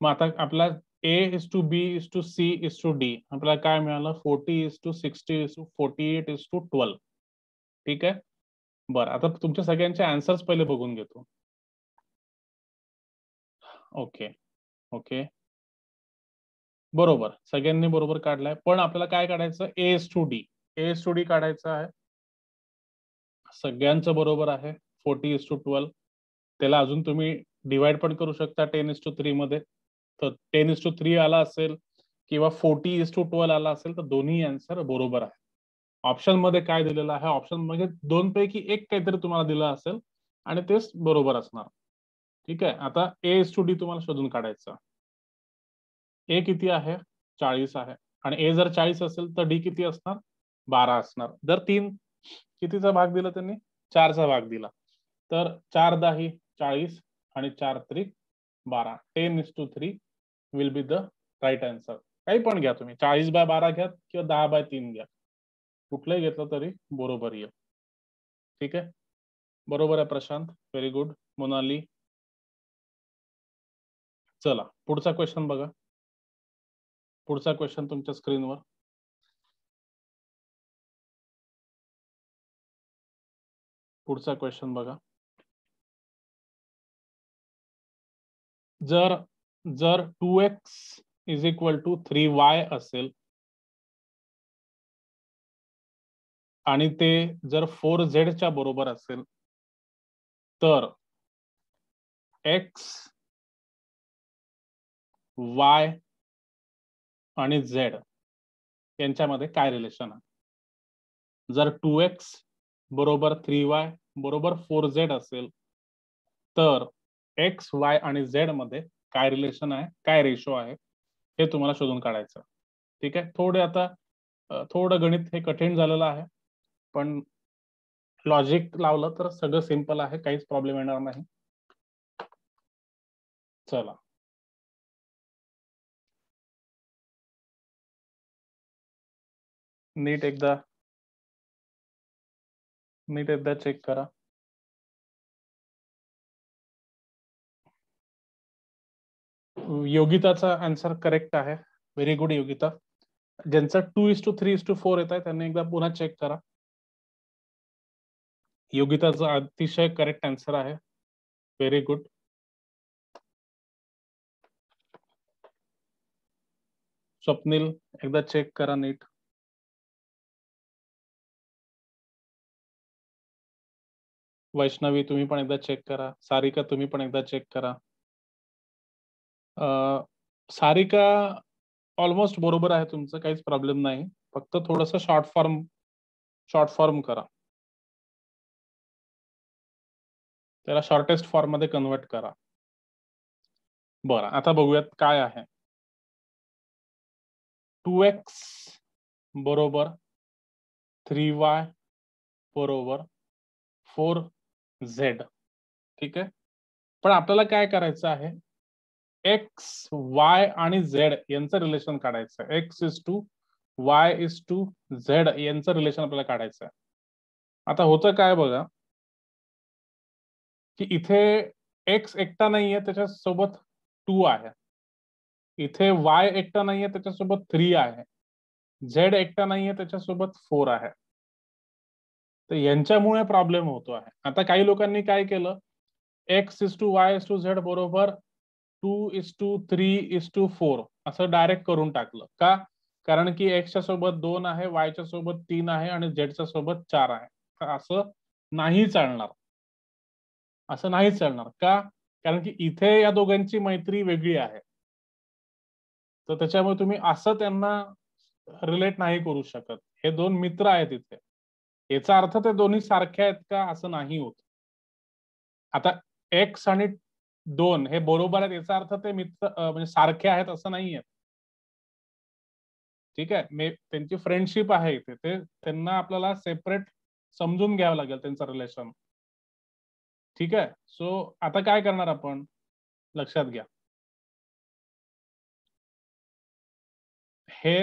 मग आता आपला A is to B is to C is to D आपल्याला काय मिळालं, 40 is to 60 is to 48 is to 12. ठीक आहे. बरं, आता तुमच्या सगळ्यांचे आन्सर्स पहिले बघून घेतो. ओके ओके, बरोबर, सगळ्यांनी बरोबर काढलाय. पण आपल्याला काय काढायचं, A is to D. A is to D काढायचं आहे. सगळ्यांचं बरोबर आहे, 40 इज टू 12. त्याला अजून तुम्ही डिवाइड पण करू शकता 10 इज टू 3 मध्ये. तर 10 इज टू 3 आला असेल किंवा 40 इज टू 12 आला असेल तर दोन्ही आन्सर बरोबर आहे. ऑप्शन मध्ये काय दिलेलं आहे, ऑप्शन मध्ये दोन पैकी एक काहीतरी तुम्हाला दिलं असेल आणि तेच बरोबर असणार. ठीक आहे. आता A इज टू D तुम्हाला शोधून काढायचं. A किती आहे, 40 आहे. आणि A जर 40 असेल तर D किती असणार, 12 असणार. जर 3 कितीचा भाग दिला त्यांनी, 4चा भाग दिला, तर 4 10 40 आणि 4 त्रिक 12. 10 is to 3 will be the right answer. काही पण घ्या तुम्ही, 40/12 घ्या किंवा 10/3 घ्या, कुठलंही घेतलं तरी बरोबर येईल. ठीक आहे, बरोबर आहे प्रशांत, व्हेरी गुड. मोनाली, चला पुढचा क्वेश्चन बघा. पुढचा क्वेश्चन तुमच्या स्क्रीनवर. पुढचा क्वेश्चन बघा. जर जर 2x is equal to 3y असेल आणि ते जर 4z च्या बरोबर असेल तर x, y आणि z यांच्यामध्ये काय रिलेशन आहे. जर 2x बरोबर 3y बरोबर 4z असेल तर x, y आणि z मध्ये काय रिलेशन आहे, काय रेशो आहे, हे तुम्हाला शोधून काढायचं. ठीक आहे. थोडे आता थोडं गणित हे कठीण झालेलं आहे, पण लॉजिक लावलं तर सगळं सिंपल आहे, काहीच प्रॉब्लेम येणार नाही. चला, नीट एकदा चेक करा. योगिताचा आन्सर करेक्ट आहे, व्हेरी गुड योगिता. ज्यांचं 2:3:4 येत आहे त्यांनी एकदा पुन्हा चेक करा. योगिताचा अतिशय करेक्ट आन्सर आहे, व्हेरी गुड. स्वप्नील, एकदा चेक करा नीट. वैष्णवी, तुम्ही पण एकदा चेक करा. सारिका, तुम्ही पण एकदा चेक करा. सारिका, ऑलमोस्ट बरोबर आहे तुमचं, काहीच प्रॉब्लेम नाही, फक्त थोडंसं शॉर्ट फॉर्म करा, त्याला शॉर्टेस्ट फॉर्म मध्ये कन्वर्ट करा. बरं, आता बघूयात काय आहे. 2x बरोबर 3y बरोबर 4z. ठीक आहे. पण आपल्याला काय करायचं आहे, एक्स, वाय आणि झेड यांचं रिलेशन काढायचं. X is to Y is to Z यांचं रिलेशन आपल्याला काढायचं आहे. आता होतं काय बघा, की इथे एक्स एकटा नाहीये, त्याच्यासोबत 2 आहे. इथे वाय एकटा नाहीये, त्याच्यासोबत 3 आहे. झेड एकटा नाहीये, त्याच्यासोबत 4 आहे. तर यांच्यामुळे प्रॉब्लेम होतो आहे. आता काही लोकांनी काय केलं, X is to Y is to Z बरोबर 2:3:4 असं डायरेक्ट करून टाकलं. का? कारण की एक्सच्या सोबत 2 आहे, वायच्या सोबत 3 आहे आणि झेडच्या सोबत 4 आहे. तर असं नाही चालणार. असं नाही चालणार. का? कारण की इथे या दोघांची मैत्री वेगळी आहे. तर त्याच्यामुळे तुम्ही असं त्यांना रिलेट नाही करू शकत. हे दोन मित्र आहेत इथे. याचा अर्थ ते दोन्ही सारखे आहेत का, असं नाही होत. आता एक्स आणि 2 हे बरोबर आहेत याचा अर्थ ते मित्र म्हणजे सारखे आहेत असं नाहीये. ठीक आहे, त्यांची फ्रेंडशिप आहे इथे, ते त्यांना आपल्याला सेपरेट समजून घ्यावं लागेल त्यांचं रिलेशन. ठीक आहे, सो आता काय करणार आपण, लक्षात घ्या. हे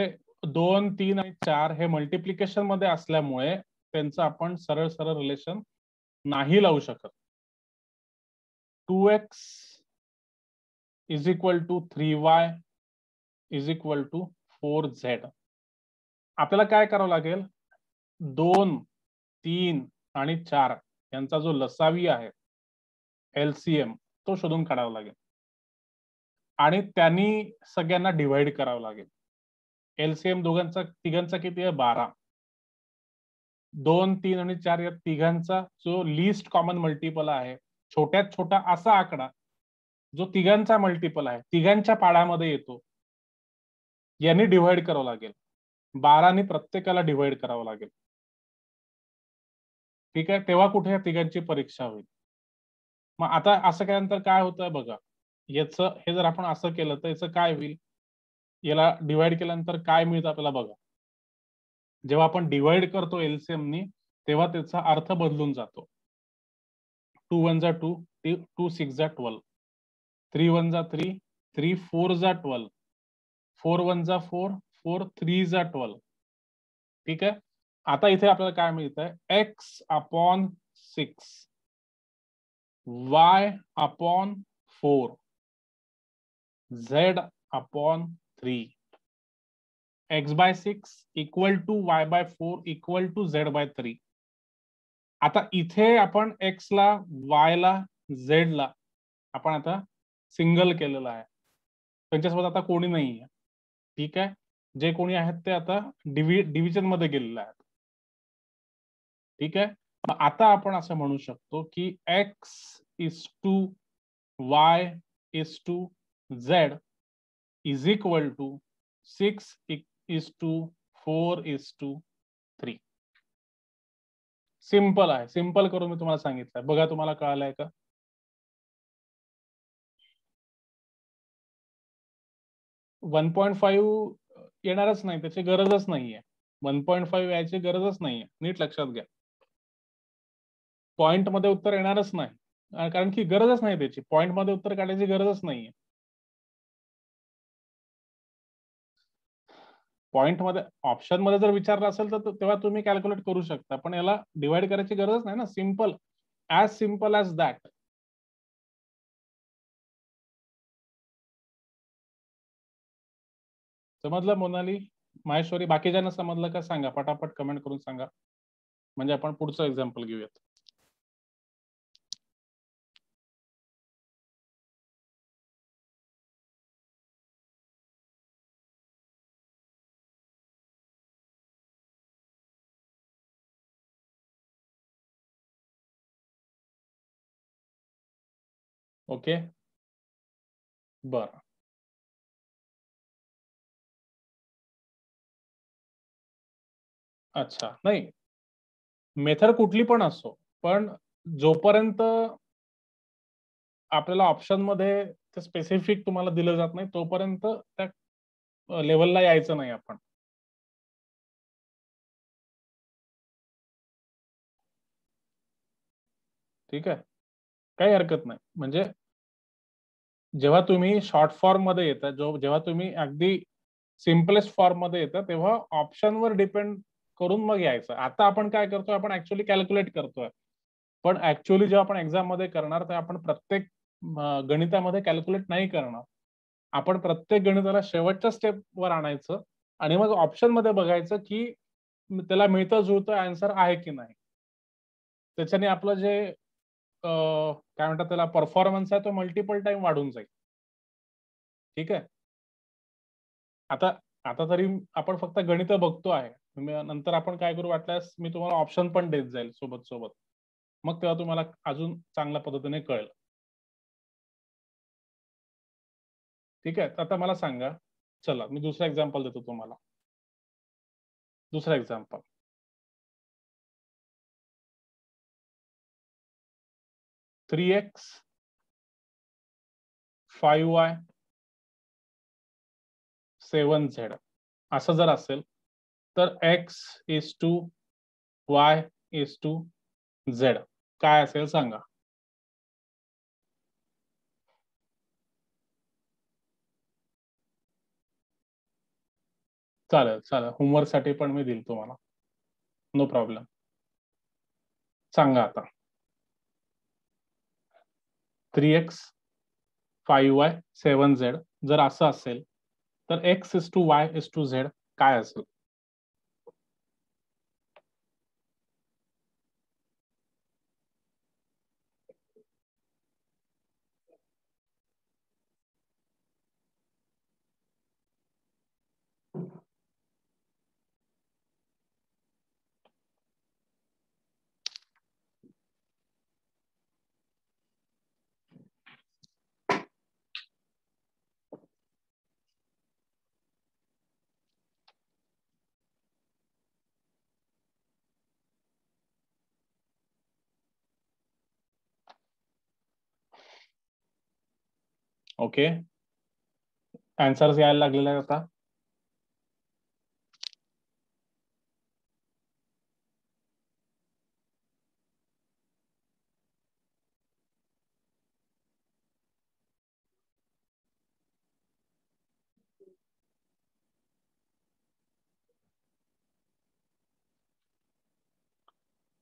2, 3 आणि 4 हे मल्टिप्लिकेशन मध्ये असल्यामुळे त्यांचं आपण सरळ सरळ रिलेशन नाही लावू शकत. 2x is equal to 3y is equal to 4z. आपल्याला काय करावं लागेल, 2, 3 आणि 4 यांचा जो लसावी आहे LCM तो शोधून काढावा लागेल आणि त्यांनी सगळ्यांना डिवाइड करावं लागेल. LCM तिघांचा किती आहे, 12. 2, 3 आणि 4 या तिघांचा जो लीस्ट कॉमन मल्टिपल आहे, छोट्यात छोटा असा आकडा जो तिघांचा मल्टिपल आहे, तिघांच्या पाडामध्ये येतो, यांनी डिवाइड करावं लागेल. 12 प्रत्येकाला डिवाइड करावं लागेल. ठीक आहे, तेव्हा कुठे या तिघांची परीक्षा होईल. मग आता असं केल्यानंतर काय होतं बघा, हे जर आपण असं केलं तर याचं काय होईल, याला डिवाइड केल्यानंतर काय मिळतं आपल्याला बघा. जेव्हा आपण डिवाइड करतो LCM नी तेव्हा त्याचा अर्थ बदलून जातो. 2 1 जा 2, 2 6 जा 12, 3 1 जा 3, 3 4 जा 12, 4 1 जा 4, 4 3 जा 12. ठीक आहे, आता इथे आपल्याला काय मिळतंय, x upon 6, y upon 4, z upon 3, x by 6 equal to y by 4 equal to z by 3. आता इथे आपण x ला, y ला, z ला आपण आता सिंगल केलेलं आहे. त्यांच्यासोबत आता कोणी नाहीये. ठीक आहे, जे कोणी आहेत ते आता डिव्हिजन मध्ये गेलेले आहेत. ठीक आहे, आता आपण असं म्हणू शकतो की x is to y is to z is equal to 6 is to 4 is to 3. Simple आहे, सिंपल करून मी तुम्हाला सांगितलंय. बघा तुम्हाला कळालंय का? 1.5 येणारच नाही, त्याची गरजच नाहीये. 1.5 यायची गरजच नाहीये, नीट लक्षात घ्या. पॉइंट मध्ये उत्तर येणारच नाही, कारण की गरजच नाही त्याची. पॉइंट मध्ये उत्तर काढायची गरजच नाहीये. पॉइंट मध्ये, ऑप्शन मध्ये जर विचारलं असेल तर तेव्हा तुम्ही कॅल्क्युलेट करू शकता, पण याला डिवाइड करायची गरज नाही ना. Simple as that. समजलं मोनाली, माहेश्वरी? बाकीच्यांना समजलं का सांगा, पटापट कमेंट करून सांगा, म्हणजे आपण पुढचं एक्झाम्पल घेऊयात. ओके, बरं. अच्छा, नाही, मेथड कुठली पण असो, पण जोपर्यंत आपल्याला ऑप्शन मध्ये ते स्पेसिफिक तुम्हाला दिलं जात नाही तोपर्यंत त्या लेवलला यायचं नाही आपण. ठीक आहे, काही हरकत नाही. म्हणजे जेव्हा तुम्ही शॉर्ट फॉर्म मध्ये येता, जेव्हा तुम्ही अगदी सिम्पलेस्ट फॉर्म मध्ये येतं, तेव्हा ऑप्शनवर डिपेंड करून मग यायचं. आता आपण काय करतोय, आपण ऍक्च्युअली कॅल्क्युलेट करतोय, पण ऍक्च्युअली जेव्हा आपण एक्झाम मध्ये करणार तर आपण प्रत्येक गणितामध्ये कॅल्क्युलेट नाही करणार. आपण प्रत्येक गणिताला शेवटच्या स्टेपवर आणायचं आणि मग ऑप्शन मध्ये बघायचं की त्याला मिळतं जुळतं आन्सर आहे की नाही. त्याच्याने आपलं जे काय म्हणतात त्याला, परफॉर्मन्स आहे तो मल्टिपल टाइम वाढून जाईल. ठीक आहे, आता आता तरी आपण फक्त गणित बघतो आहे. नंतर आपण काय करू, वाटल्यास मी तुम्हाला ऑप्शन पण देत जाईल सोबत सोबत, मग तेव्हा तुम्हाला अजून चांगल्या पद्धतीने कळेल. ठीक आहे, आता मला सांगा, चला मी दुसरा एक्झाम्पल देतो तुम्हाला. दुसरा एक्झाम्पल, 3x 5y 7z असं जर असेल तर x is to y is to z काय असेल सांगा. चालेल चालेल, होमवर्क साठी पण मी देईल तुम्हाला, नो प्रॉब्लेम. सांगा आता. 3x 5y 7z जर असं असेल तर x is to y is to z काय असेल. ओके, आन्सर्स यायला लागलेले आहेत आता.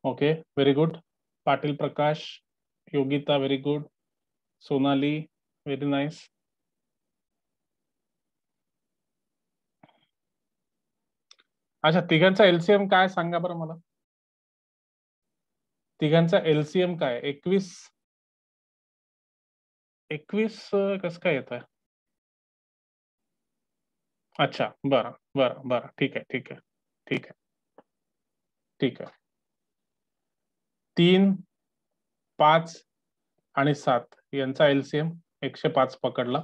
Okay, very good. Patil Prakash, Yogita very good, Sonali very nice. अच्छा, तिघांचा एलसीएम काय सांगा बरं मला. तिघांचा एलसीएम काय. 21 कसं काय येत आहे. अच्छा, बरं बरं बरं, ठीक आहे ठीक आहे ठीक आहे ठीक आहे. 3, 5 आणि 7 यांचा एलसीएम 105 पकडला.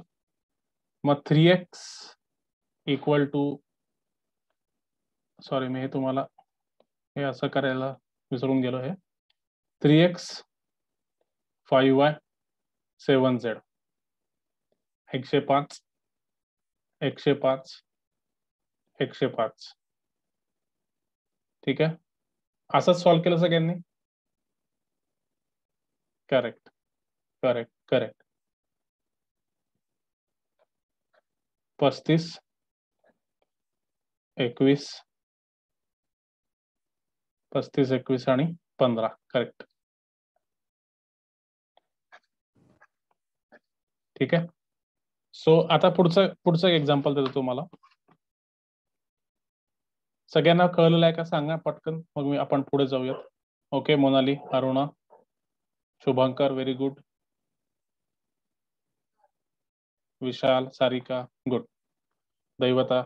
मग 3x इक्वल टू, सॉरी मी हे तुम्हाला हे असं करायला विसरून गेलो. हे 3x 5y 7z 105 105 105. ठीक आहे, असंच सॉल्व्ह केलं सगळ्यांनी. Correct correct correct. 35 21 35 21 आणि 15 करेक्ट. ठीक आहे. सो आता पुढचं एक्झाम्पल देतो तुम्हाला. सगळ्यांना कळलेलं आहे का सांगा पटकन, मग मी आपण पुढे जाऊयात. Okay, Monali, Aruna, Shubhankar very good, Vishal, Sarika good, Daivata.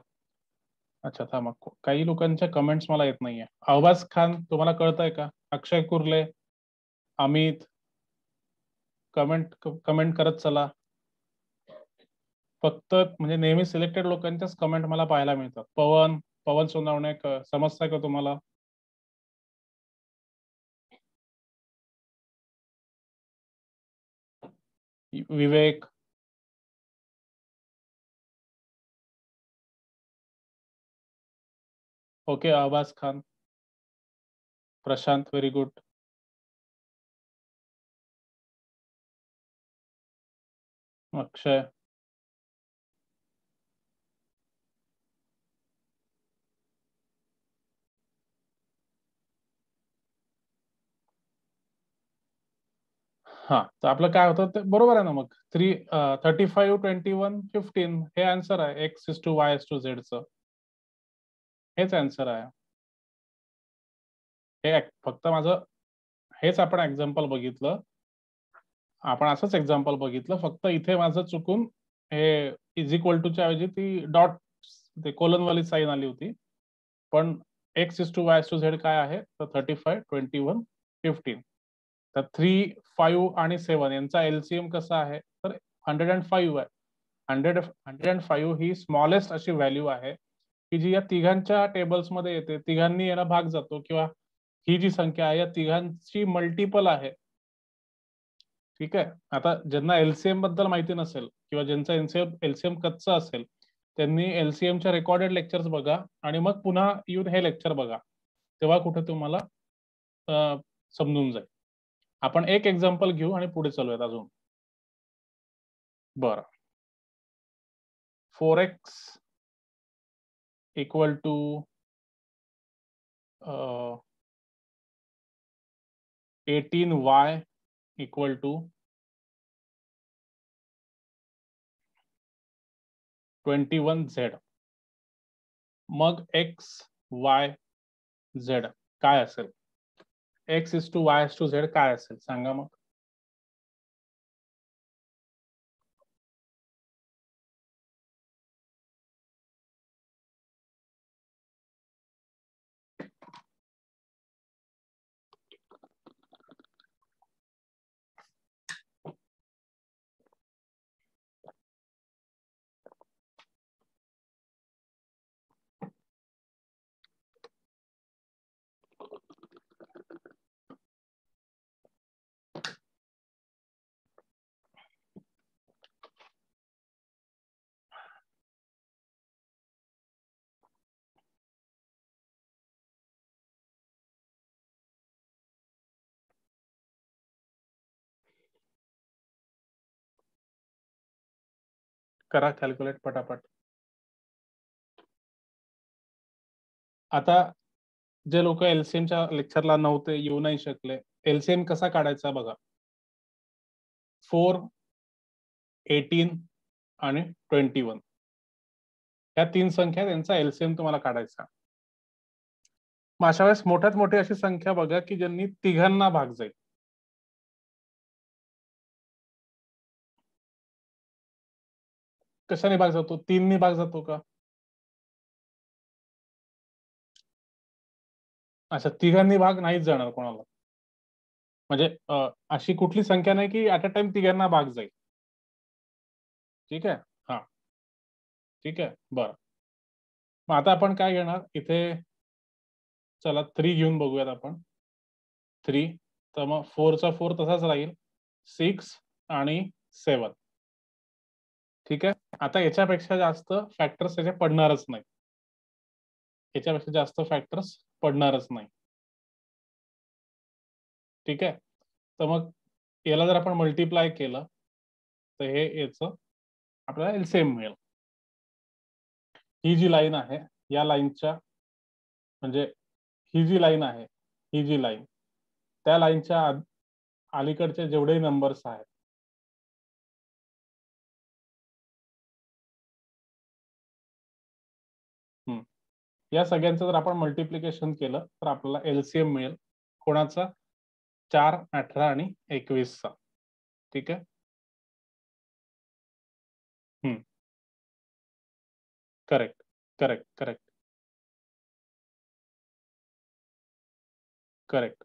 अच्छा थांबा, काही लोकांच्या कमेंट्स मला येत नाहीये. अहबाज खान तुम्हाला कळतंय का. अक्षय कुर्ले, अमित, कमेंट करत चला. फक्त म्हणजे नेहमी सिलेक्टेड लोकांच्याच कमेंट मला पाहायला मिळतात. पवन सोनावणे, समजतंय का तुम्हाला. Vivek, okay, Ahbaz Khan, Prashant very good, Akshay, हा. तर आपलं काय होतं ते बरोबर आहे ना. मग 35 21 15 हे आन्सर आहे. X is to Y is to Z चं हेच आन्सर आहे. हे फक्त माझं हेच आपण एक्झाम्पल बघितलं. आपण असंच एक्झाम्पल बघितलं, फक्त इथे माझं चुकून हे इज इक्वल टूच्या ऐवजी ती डॉट ते कोलन वाली साईन आली होती. पण X is to Y is to Z काय आहे तर 35 21 15. तर 3, 5 आणि 7 यांचा एलसीएम कसा आहे तर 105 आहे. 105 ही स्मॉलेस्ट अशी व्हॅल्यू आहे की जी या तिघांच्या टेबल्स मध्ये येते. तिघांनी याला भाग जातो किंवा ही जी संख्या आहे या तिघांची मल्टिपल आहे. ठीक आहे. आता ज्यांना एलसीएम बद्दल माहिती नसेल किंवा ज्यांचा एलसीएम कच्चा असेल त्यांनी एलसीएमच्या रेकॉर्डेड लेक्चर्स बघा आणि मग पुन्हा येऊन हे लेक्चर बघा, तेव्हा कुठे तुम्हाला समजून जाईल. आपण एक एक्झाम्पल घेऊ आणि पुढे चालूयात अजून. बरं, 4x equal to 18y equal to 21z. मग x y z काय असेल? x is to y is to z काय असेल सांगा मग. करा कॅल्क्युलेट पटापट. आता जे लोक एलसीएमच्या लेक्चरला नव्हते, येऊ नाही शकले, एलसीएम कसा काढायचा बघा. 4, 18 आणि 21 या तीन संख्या त्यांचा एलसीएम तुम्हाला काढायचा. मग अशा वेळेस मोठ्यात मोठी अशी संख्या बघा की ज्यांनी तिघांना भाग जाईल. कशाने भाग जातो? 3 भाग जातो का? अच्छा, तिघांनी भाग नाहीच जाणार कोणाला. म्हणजे अशी कुठली संख्या नाही की ऍट अ टाइम तिघांना भाग जाईल. ठीक आहे. हा, ठीक आहे. बरं, मग आता आपण काय घेणार इथे? चला 3 घेऊन बघूयात आपण. 3 तर मग 4चा 4 तसाच राहील, 6 आणि 7. ठीक आहे. आता याच्यापेक्षा जास्त फॅक्टर्स त्याचे पडणारच नाही. याच्यापेक्षा जास्त फॅक्टर्स पडणारच नाही. ठीक आहे. तर मग याला जर आपण मल्टिप्लाय केलं तर हे याचं आपल्याला एलसीएम मिळेल. ही जी लाईन आहे या लाईनच्या म्हणजे ही जी लाईन आहे, ही जी लाईन त्या लाईनच्या अलीकडचे जेवढे नंबर्स आहेत या सगळ्यांचं जर आपण मल्टिप्लिकेशन केलं तर आपल्याला एलसीएम मिळेल. कोणाचा? 4, 18 आणि 21चा. ठीक आहे. Correct correct correct correct.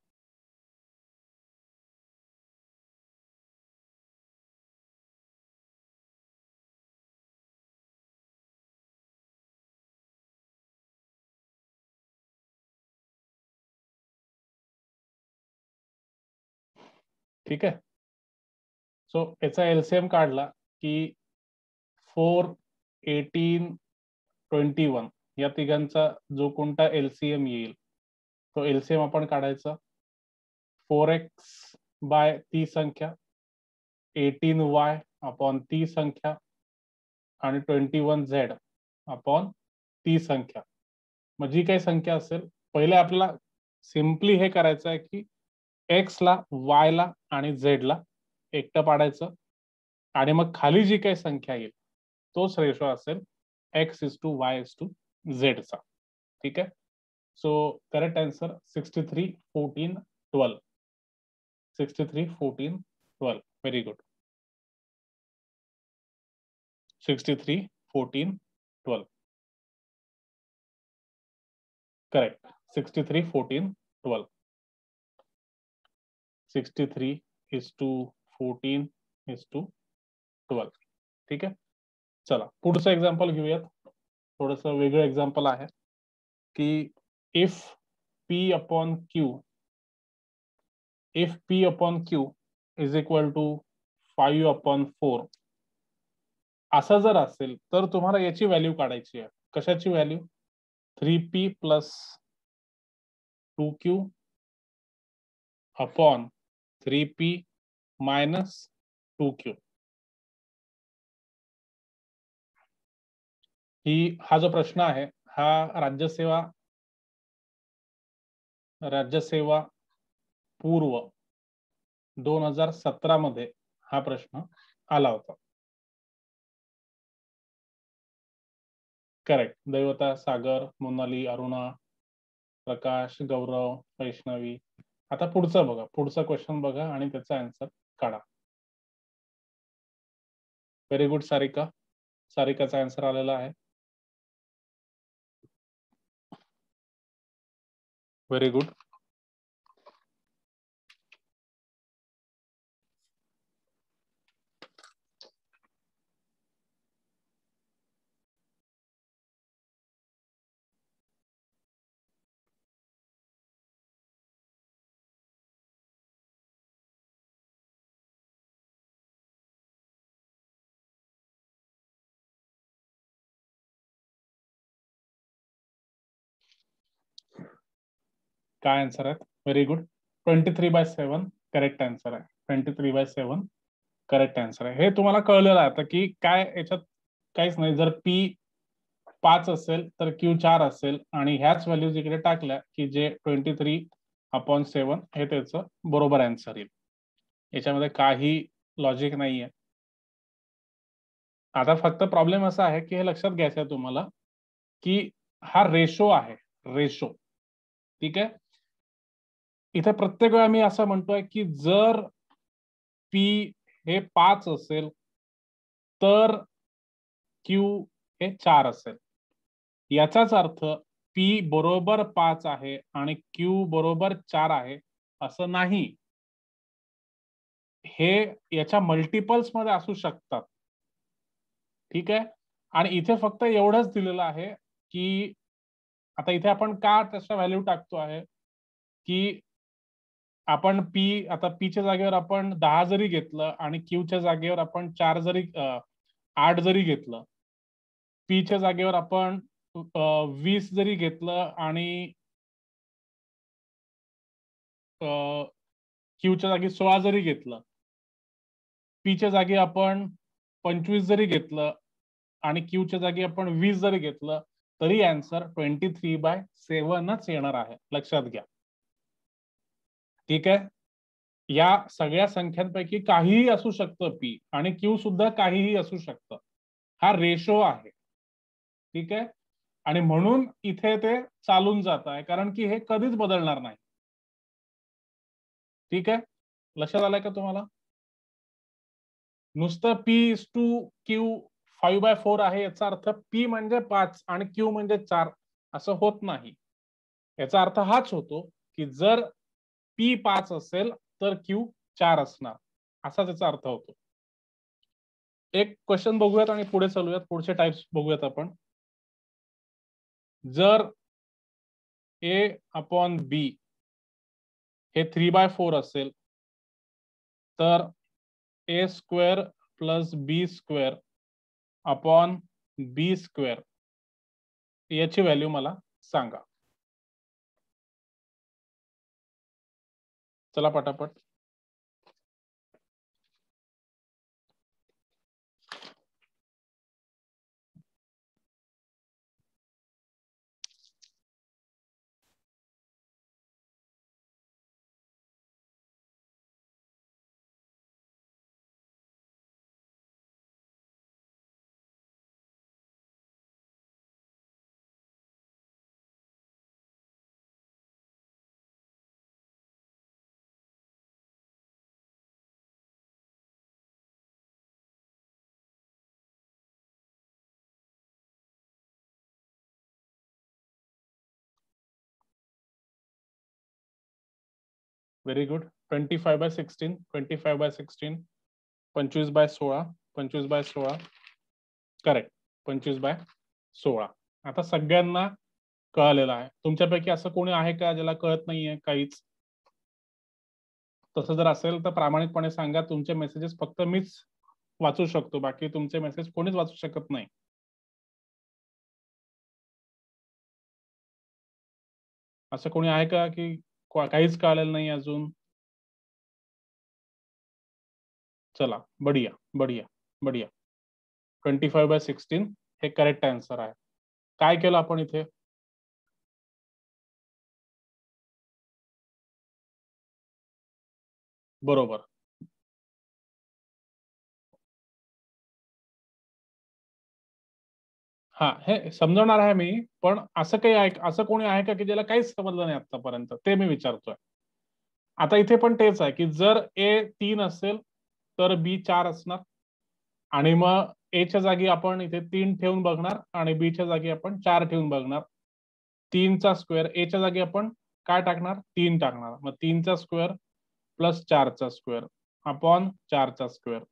ठीक आहे. सो याचा एलसीएम काढला की 4, 18, 21 या तिघांचा जो कोणता एलसीएम येईल तो एलसीएम आपण काढायचा. 4x बाय ती संख्या, 18y अपॉन ती संख्या आणि 21z अपॉन ती संख्या. मग जी काही संख्या असेल पहिले आपल्याला सिम्पली हे करायचं आहे की एक्स ला, वाय ला आणि झेड ला एकटं पाडायचं आणि मग खाली जी काही संख्या येईल तोच रेशो असेल X is to Y is to Z चा. ठीक आहे. So correct answer 63, 14, 12. 63, 14, 12. Very good. 63, 14, 12. Correct. 63, 14, 12. 63 is to 14 is to 12. ठीक आहे. चला पुढचं एक्झाम्पल घेऊयात. थोडस वेगळं एक्झाम्पल आहे की if P upon Q is equal to 5/4 असं जर असेल तर तुम्हाला याची व्हॅल्यू काढायची आहे. कशाची value? 3p plus 2q upon 3p minus 2q. हा जो प्रश्न आहे हा राज्यसेवा पूर्व 2017 मध्ये हा प्रश्न आला होता. करेक्ट. दैवता, सागर, मोनाली, अरुणा, प्रकाश, गौरव, वैष्णवी. आता पुढचं बघा, पुढचा क्वेश्चन बघा आणि त्याचा आन्सर काढा. Very good Sarika. सारिकाचा आन्सर आलेला आहे. Very good. काय आन्सर आहे? Very good. 23/7 करेक्ट आन्सर आहे. 23/7 करेक्ट आन्सर आहे. हे तुम्हाला कळलेलं आहे आता की काय याच्यात काहीच नाही. जर पी 5 असेल तर क्यू 4 असेल आणि ह्याच व्हॅल्यूज इकडे टाकल्या की जे 23/7 हे त्याचं बरोबर आन्सर येईल. याच्यामध्ये काही लॉजिक नाहीये. आता फक्त प्रॉब्लेम असा आहे की हे लक्षात घ्यायचं आहे तुम्हाला की हा रेशो आहे. रेशो. ठीक आहे. इथे प्रत्येक वेळा मी असं म्हणतोय की जर पी हे 5 असेल तर क्यू हे 4 असेल. याचाच अर्थ पी बरोबर 5 आहे आणि क्यू बरोबर 4 आहे असं नाही. हे याच्या मल्टिपल्स मध्ये असू शकतात. ठीक आहे. आणि इथे फक्त एवढंच दिलेलं आहे की आता इथे आपण का त्याचा व्हॅल्यू टाकतो आहे की आपण आता पीच्या जागेवर आपण 10 जरी घेतलं आणि क्यूच्या जागेवर आपण 8 जरी घेतलं, पीच्या जागेवर आपण 20 जरी घेतलं आणि क्यूच्या जागी 16 जरी घेतलं, पीच्या जागी आपण 25 जरी घेतलं आणि क्यूच्या जागी आपण 20 जरी घेतलं तरी आन्सर 23/7च येणार आहे. लक्षात घ्या. ठीक आहे. या सगळ्या संख्यांपैकी काहीही असू शकतं पी आणि क्यू सुद्धा काहीही असू शकतं. हा रेशो आहे. ठीक आहे. आणि म्हणून इथे ते चालून जात आहे कारण की हे कधीच बदलणार नाही. ठीक आहे. लक्षात आलंय का तुम्हाला? नुसतं P/Q 5/4 आहे याचा अर्थ P म्हणजे 5 आणि Q म्हणजे 4 असं होत नाही. याचा अर्थ हाच होतो की जर P 5 असेल तर Q 4 असणार असा त्याचा अर्थ होतो. एक क्वेश्चन बघूयात आणि पुढे चालूयात. पुढचे टाइप्स बघूयात आपण. जर A/B हे 3/4 असेल तर A² plus B² upon B² याची व्हॅल्यू मला सांगा. चला पटापट. Very good. 25/16 25/16 25/16 25/16 करेक्ट. 25/16 आता सगळ्यांना कळालेलं आहे. तुमच्यापैकी असं कोणी आहे का ज्याला कळत नाहीये काहीच? तसं जर असेल तर प्रामाणिकपणे सांगा, तुमचे मेसेजेस फक्त मीच वाचू शकतो, बाकी तुमचे मेसेज कोणीच वाचू शकत नाही. असं कोणी आहे का की काहीच कळलेलं नाही अजून? चला, बढिया बढिया बढिया. 25/16 हे करेक्ट आन्सर आहे. काय केलं आपण इथे? बरोबर. हा, हे समजवणार आहे मी, पण असं काही आहे, असं कोणी आहे का की ज्याला काहीच समजलं नाही आतापर्यंत, ते मी विचारतोय. आता इथे पण तेच आहे की जर ए 3 असेल तर बी 4 असणार, आणि मग ए च्या जागी आपण इथे 3 ठेवून बघणार आणि बी च्या जागी आपण 4 ठेवून बघणार. 3 चा स्क्वेअर, ए च्या जागी आपण काय टाकणार? 3 टाकणार. मग 3 चा स्क्वेअर प्लस 4 चा स्क्वेअर अपॉन 4 चा स्क्वेअर.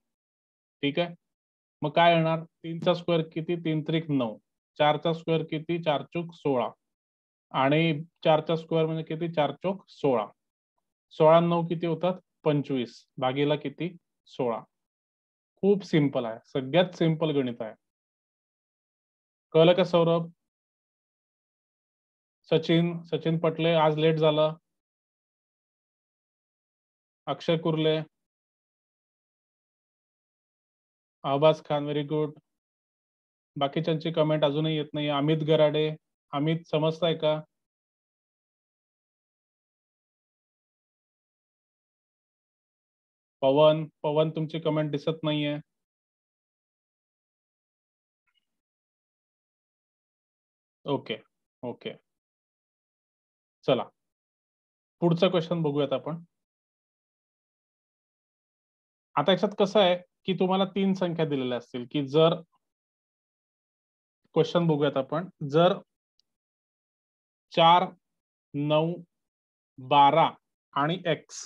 ठीक आहे. मग काय येणार? 3 चा स्क्वेअर किती? 3 त्रिक 9. 4 चा स्क्वेअर किती? 4 चूक 16. आणि 4 चा स्क्वेअर म्हणजे किती? 4 चौक 16. 16 9 किती होतात? 25. भागीला किती? 16. खूप सिंपल आहे, सगळ्यात सिंपल गणित आहे. कळलं का सौरभ? सचिन सचिन पटले आज लेट झाला. अक्षय कुर्ले, अहबाज खान व्हेरी गुड. बाकीच्यांची कमेंट अजूनही येत नाही. अमित गराडे, अमित समजताय का? पवन पवन तुमची कमेंट दिसत नाहीये. ओके ओके, चला पुढचा क्वेश्चन बघूयात आपण. आता याच्यात कसं आहे की तुम्हाला 3 संख्या दिलेल्या असतील की जर, क्वेश्चन बघूयात आपण, जर 4 9 12 आणि x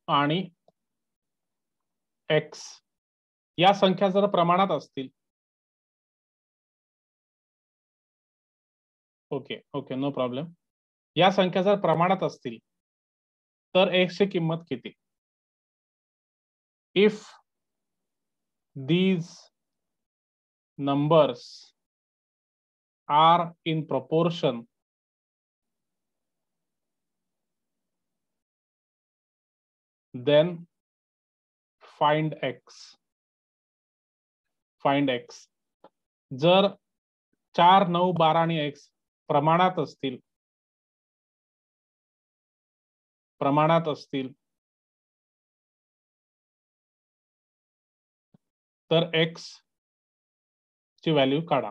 आणि x या संख्या जर प्रमाणात असतील, ओके ओके नो प्रॉब्लेम, या संख्या जर प्रमाणात असतील तर x ची किंमत किती? If these numbers are in proportion, then find x. Find x. जर 4 9 12 आणि x प्रमाणात असतील, तर x ची व्हॅल्यू काढा.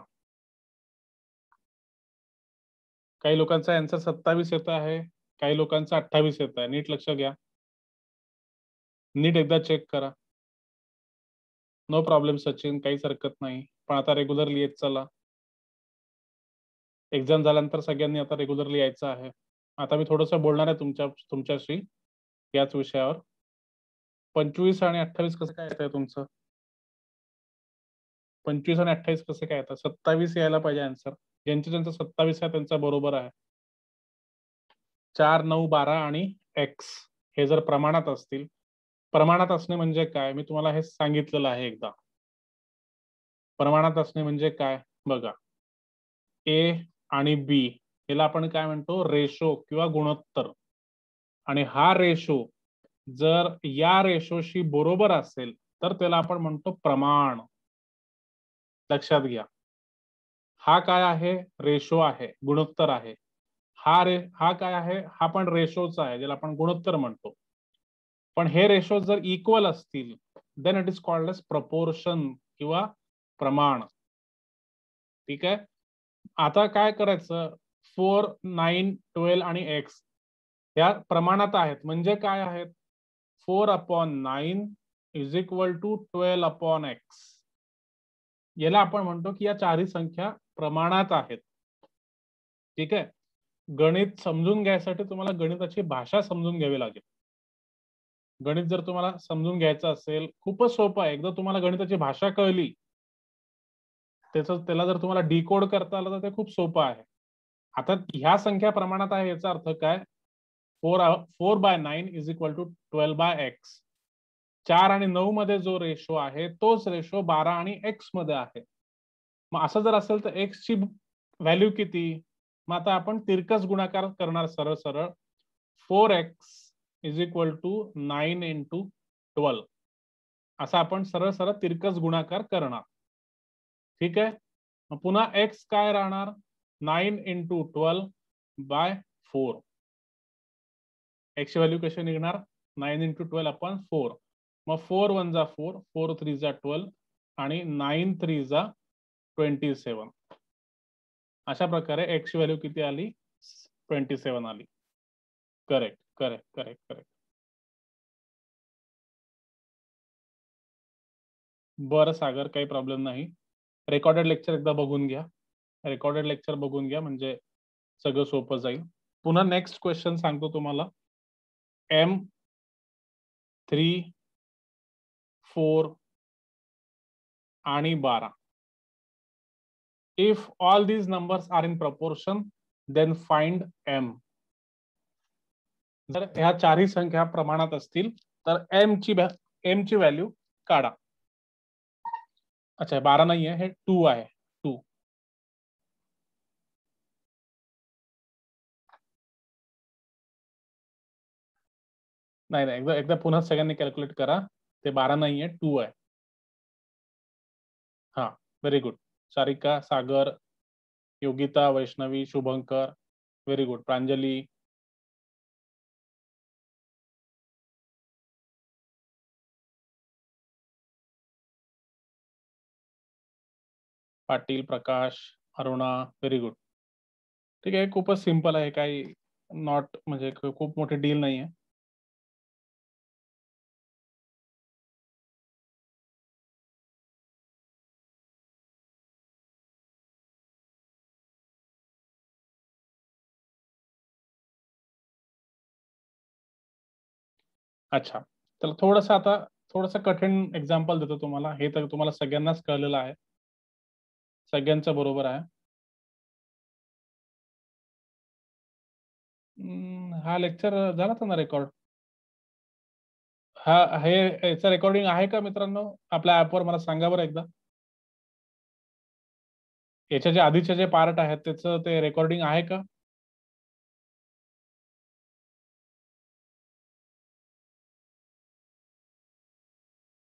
काही लोकांचा आन्सर 27 येत आहे, काही लोकांचा 28 येत आहे. नीट लक्ष घ्या, नीट एकदा चेक करा. नो प्रॉब्लेम सचिन, काहीच हरकत नाही, पण आता रेग्युलरली येत चला. एक्झाम झाल्यानंतर सगळ्यांनी आता रेग्युलरली यायचं आहे. आता मी थोडंसं बोलणार आहे तुमच्याशी याच विषयावर. 25 आणि 28 कसं काय येत आहे तुमचं? 25 आणि 28 कसं काय येतं? 27 यायला पाहिजे आन्सर. ज्यांचं 27 आहे त्यांचा बरोबर आहे. 4 9 12 आणि x हे जर प्रमाणात असतील, प्रमाणात असणे म्हणजे काय मी तुम्हाला हे सांगितलेलं आहे एकदा. प्रमाणात असणे म्हणजे काय बघा, ए आणि बी याला आपण काय म्हणतो? रेशो किंवा गुणोत्तर. आणि हा रेशो जर या रेशोशी बरोबर असेल तर त्याला आपण म्हणतो प्रमाण. लक्षात घ्या, हा काय आहे? रेशो आहे, गुणोत्तर आहे. हा काय आहे? हा पण रेशोचा आहे, ज्याला आपण गुणोत्तर म्हणतो. पण हे रेशो जर इक्वल असतील then it is called as proportion किंवा प्रमाण. ठीक आहे. आता काय करायचं? 4 9 12 आणि x या प्रमाणात आहेत म्हणजे काय आहेत? 4/9 इज इक्वल टू 12/x. याला आपण म्हणतो की या चारही संख्या प्रमाणात आहेत. ठीक आहे. गणित समजून घ्यायसाठी तुम्हाला गणिताची भाषा समजून घ्यावी लागेल. गणित जर तुम्हाला समजून घ्यायचं असेल, खूपच सोपं आहे. एकदा तुम्हाला गणिताची भाषा कळली, त्याला जर तुम्हाला डिकोड करता आलं तर ते खूप सोपं आहे. आता ह्या संख्या प्रमाणात आहे याचा अर्थ काय? 4/9 इज इक्वल टू 12/x. 4 आणि 9 मध्ये जो रेशो आहे तोच रेशो 12 आणि x मध्ये आहे. मग असं जर असेल तर x ची व्हॅल्यू किती? मग आता आपण तिरकस गुणाकार करणार सरळ सरळ. 4x is equal to 9 into 12 असा आपण सरळ सरळ तिरकस गुणाकार करणार. ठीक आहे. मग पुन्हा x काय राहणार? 9 इंटू 12/4. x ची व्हॅल्यू कशी निघणार? 9 इंटू 12/4. मग 4 1 जा 4, 4 3 जा 12 आणि 9 3 जा 27. अशा प्रकारे x ची व्हॅल्यू किती आली? 27 आली. Correct correct correct correct. बरं सागर, काही प्रॉब्लेम नाही. रेकॉर्डेड लेक्चर एकदा बघून घ्या. रेकॉर्डेड लेक्चर बघून घ्या म्हणजे सगळं सोपं जाईल. पुन्हा नेक्स्ट क्वेश्चन सांगतो तुम्हाला. M3 4 आणि 12. If all these numbers are in proportion, then find M. जर ह्या चारही संख्या प्रमाणात असतील तर M ची व्हॅल्यू काढा. अच्छा, 12 नाही आहे, हे 2 आहे. 2. नाही नाही, एकदा एकदा पुन्हा सगळ्यांनी कॅल्क्युलेट करा. ते 12 नाही आहे, 2 आहे. हा, व्हेरी गुड. सारिका, सागर, योगिता, वैष्णवी, शुभंकर, व्हेरी गुड. प्रांजली, पाटील, प्रकाश, अरुणा, व्हेरी गुड. ठीक आहे, खूपच सिंपल आहे. काही नॉट म्हणजे खूप मोठी डील नाही आहे. अच्छा, तर थोडंसं आता थोडंसं कठीण एक्झाम्पल देतो तुम्हाला. हे तर तुम्हाला सगळ्यांनाच कळलेलं आहे, सगळ्यांचं बरोबर आहे. हा लेक्चर झाला होता ना रेकॉर्ड? हा, हे याचं रेकॉर्डिंग आहे का मित्रांनो आपल्या ऍपवर? मला सांगा बरं एकदा. याच्या जे आधीचे जे पार्ट आहेत त्याचं ते रेकॉर्डिंग आहे का?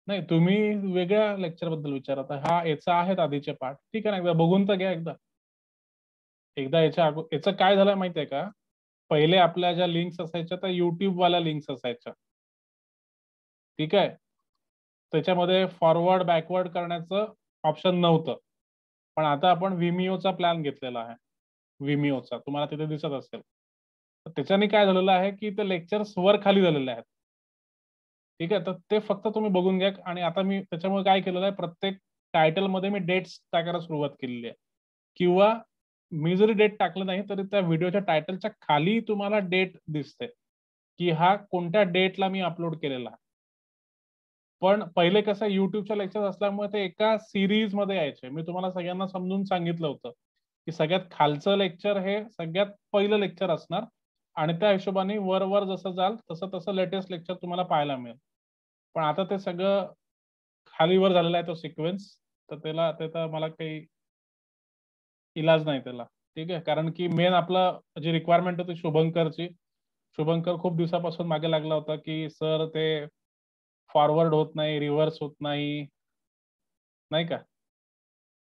नाही, तुम्ही वेगळ्या लेक्चर बद्दल विचारत आहे. हा याचा आहेत आधीचे पार्ट. ठीक आहे ना, एकदा बघून तर घ्या एकदा. एकदा याचं काय झालं माहितीये का? पहिले आपल्या ज्या लिंक्स असायच्या त्या युट्यूब वाल्या लिंक्स असायच्या. ठीक आहे. त्याच्यामध्ये फॉरवर्ड बॅकवर्ड करण्याचं ऑप्शन नव्हतं. पण आता आपण विमिओचा प्लॅन घेतलेला आहे. विमिओचा तुम्हाला तिथे दिसत असेल. तर त्याच्याने काय झालेलं आहे की ते लेक्चर्स वर खाली झालेले आहेत. ठीक आहे, तर ते फक्त तुम्ही बघून घ्या. आणि आता मी त्याच्यामुळे काय केलेलं आहे, प्रत्येक टायटल मध्ये मी डेट्स टाकायला सुरुवात केलेली आहे. किंवा मी जरी डेट टाकलं नाही तरी त्या व्हिडिओच्या टायटलच्या खाली तुम्हाला डेट दिसते की हा कोणत्या डेटला मी अपलोड केलेला आहे. पण पहिले कसं युट्यूबच्या लेक्चर असल्यामुळे ते एका सिरीज मध्ये यायचे. मी तुम्हाला सगळ्यांना समजून सांगितलं होतं की सगळ्यात खालचं लेक्चर हे सगळ्यात पहिलं लेक्चर असणार आणि त्या हिशोबाने वर वर जसं जाल तसं तसं लेटेस्ट लेक्चर तुम्हाला पाहायला मिळेल. पण आता ते सगळं खालीवर झालेला आहे तो सिक्वेन्स. तर त्याला मला काही इलाज नाही त्याला. ठीक आहे, कारण की मेन आपलं जी रिक्वायरमेंट होती शुभंकरची, शुभंकर खूप दिवसापासून मागे लागला होता की सर ते फॉरवर्ड होत नाही, रिव्हर्स होत नाही, नाही का?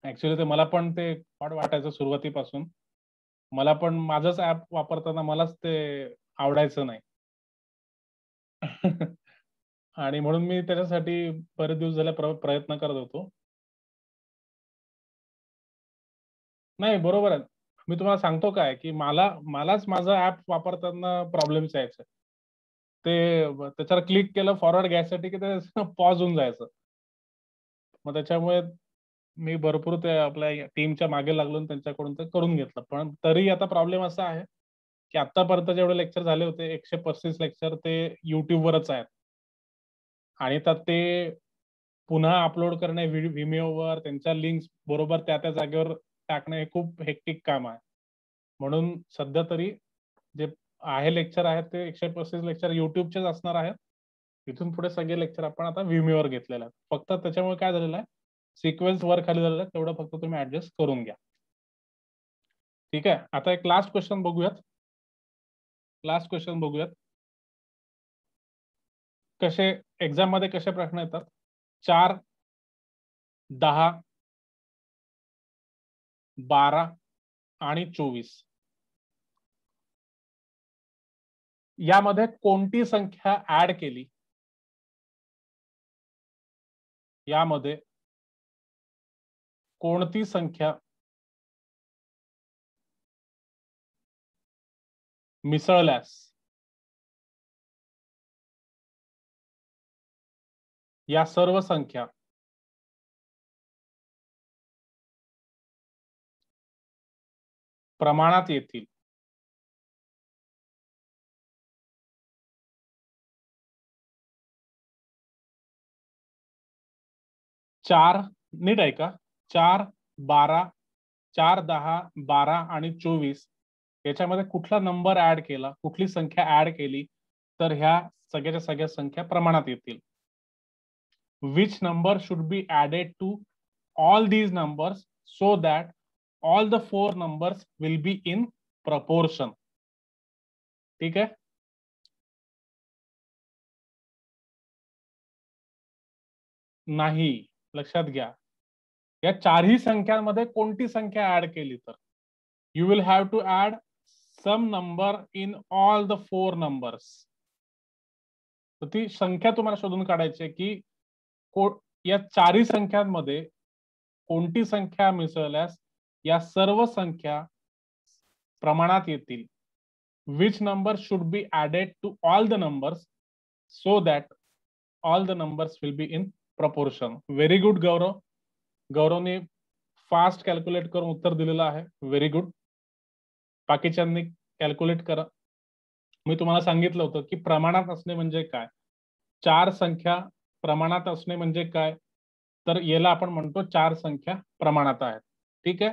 ऍक्च्युली ते मला पण ते ऑड वाटायचं सुरुवातीपासून. मला पण माझंच ऍप वापरताना मलाच ते आवडायचं नाही. आणि म्हणून मी त्याच्यासाठी बरेच दिवस झाले प्रयत्न करत होतो. नाही, बरोबर आहे. मी तुम्हाला सांगतो काय की मलाच माझं ऍप वापरताना प्रॉब्लेम्स यायचे. त्याच्यावर क्लिक केलं फॉरवर्ड घ्यायसाठी की ते पॉज होऊन जायचं. मग त्याच्यामुळे मी भरपूर ते आपल्या टीमच्या मागे लागलो आणि त्यांच्याकडून ते करून घेतलं. पण तरी आता प्रॉब्लेम असा आहे की आतापर्यंत जेवढे लेक्चर झाले होते 135 लेक्चर ते युट्यूबवरच आहेत. आणि तर ते पुन्हा अपलोड करणे विमिओवर, त्यांच्या लिंक्स बरोबर त्या जागेवर टाकणे हे खूप हेक्टिक काम आहे. म्हणून सध्या तरी जे आहे लेक्चर आहेत ते 135 लेक्चर युट्यूबचेच असणार आहेत. इथून पुढे सगळे लेक्चर आपण आता विमीवर घेतलेले आहेत. फक्त त्याच्यामुळे काय झालेलं आहे, सिक्वेन्स वर खाली झालेलं आहे, तेवढं फक्त तुम्ही ऍडजस्ट करून घ्या. ठीक आहे. आता एक लास्ट क्वेश्चन बघूयात. कसे एक्झाम मध्ये कसे प्रश्न येतात. 4, 10, 12 आणि 24 यामध्ये कोणती संख्या ऍड केली, यामध्ये कोणती संख्या मिसळल्यास या सर्व संख्या प्रमाणात येतील. चार, नीट ऐका, 4, 12, 4, 10, 12 आणि 24 याच्यामध्ये कुठला नंबर ऍड केला, कुठली संख्या ऍड केली तर ह्या सगळ्याच्या सगळ्या संख्या प्रमाणात येतील. Which number should be added to all these numbers so that all the 4 numbers will be in proportion. ठीक आहे. नाही, लक्षात घ्या, या चारही संख्यांमध्ये कोणती संख्या ऍड केली तर you will have to add some number in all the 4 numbers. तर ती संख्या तुम्हाला शोधून काढायची आहे की या चारही संख्यांमध्ये कोणती संख्या मिसळल्यास या सर्व संख्या प्रमाणात येतील. Which number should be added to all the numbers so that all the numbers will be in proportion. Very good Gaurav. गौरवने फास्ट कॅल्क्युलेट करून उत्तर दिलेलं आहे. Very good. बाकीच्यांनी कॅल्क्युलेट करा. मी तुम्हाला सांगितलं होतं की प्रमाणात असणे म्हणजे काय. चार संख्या प्रमाणात असणे म्हणजे काय, तर याला आपण म्हणतो चार संख्या प्रमाणात आहेत. ठीक आहे.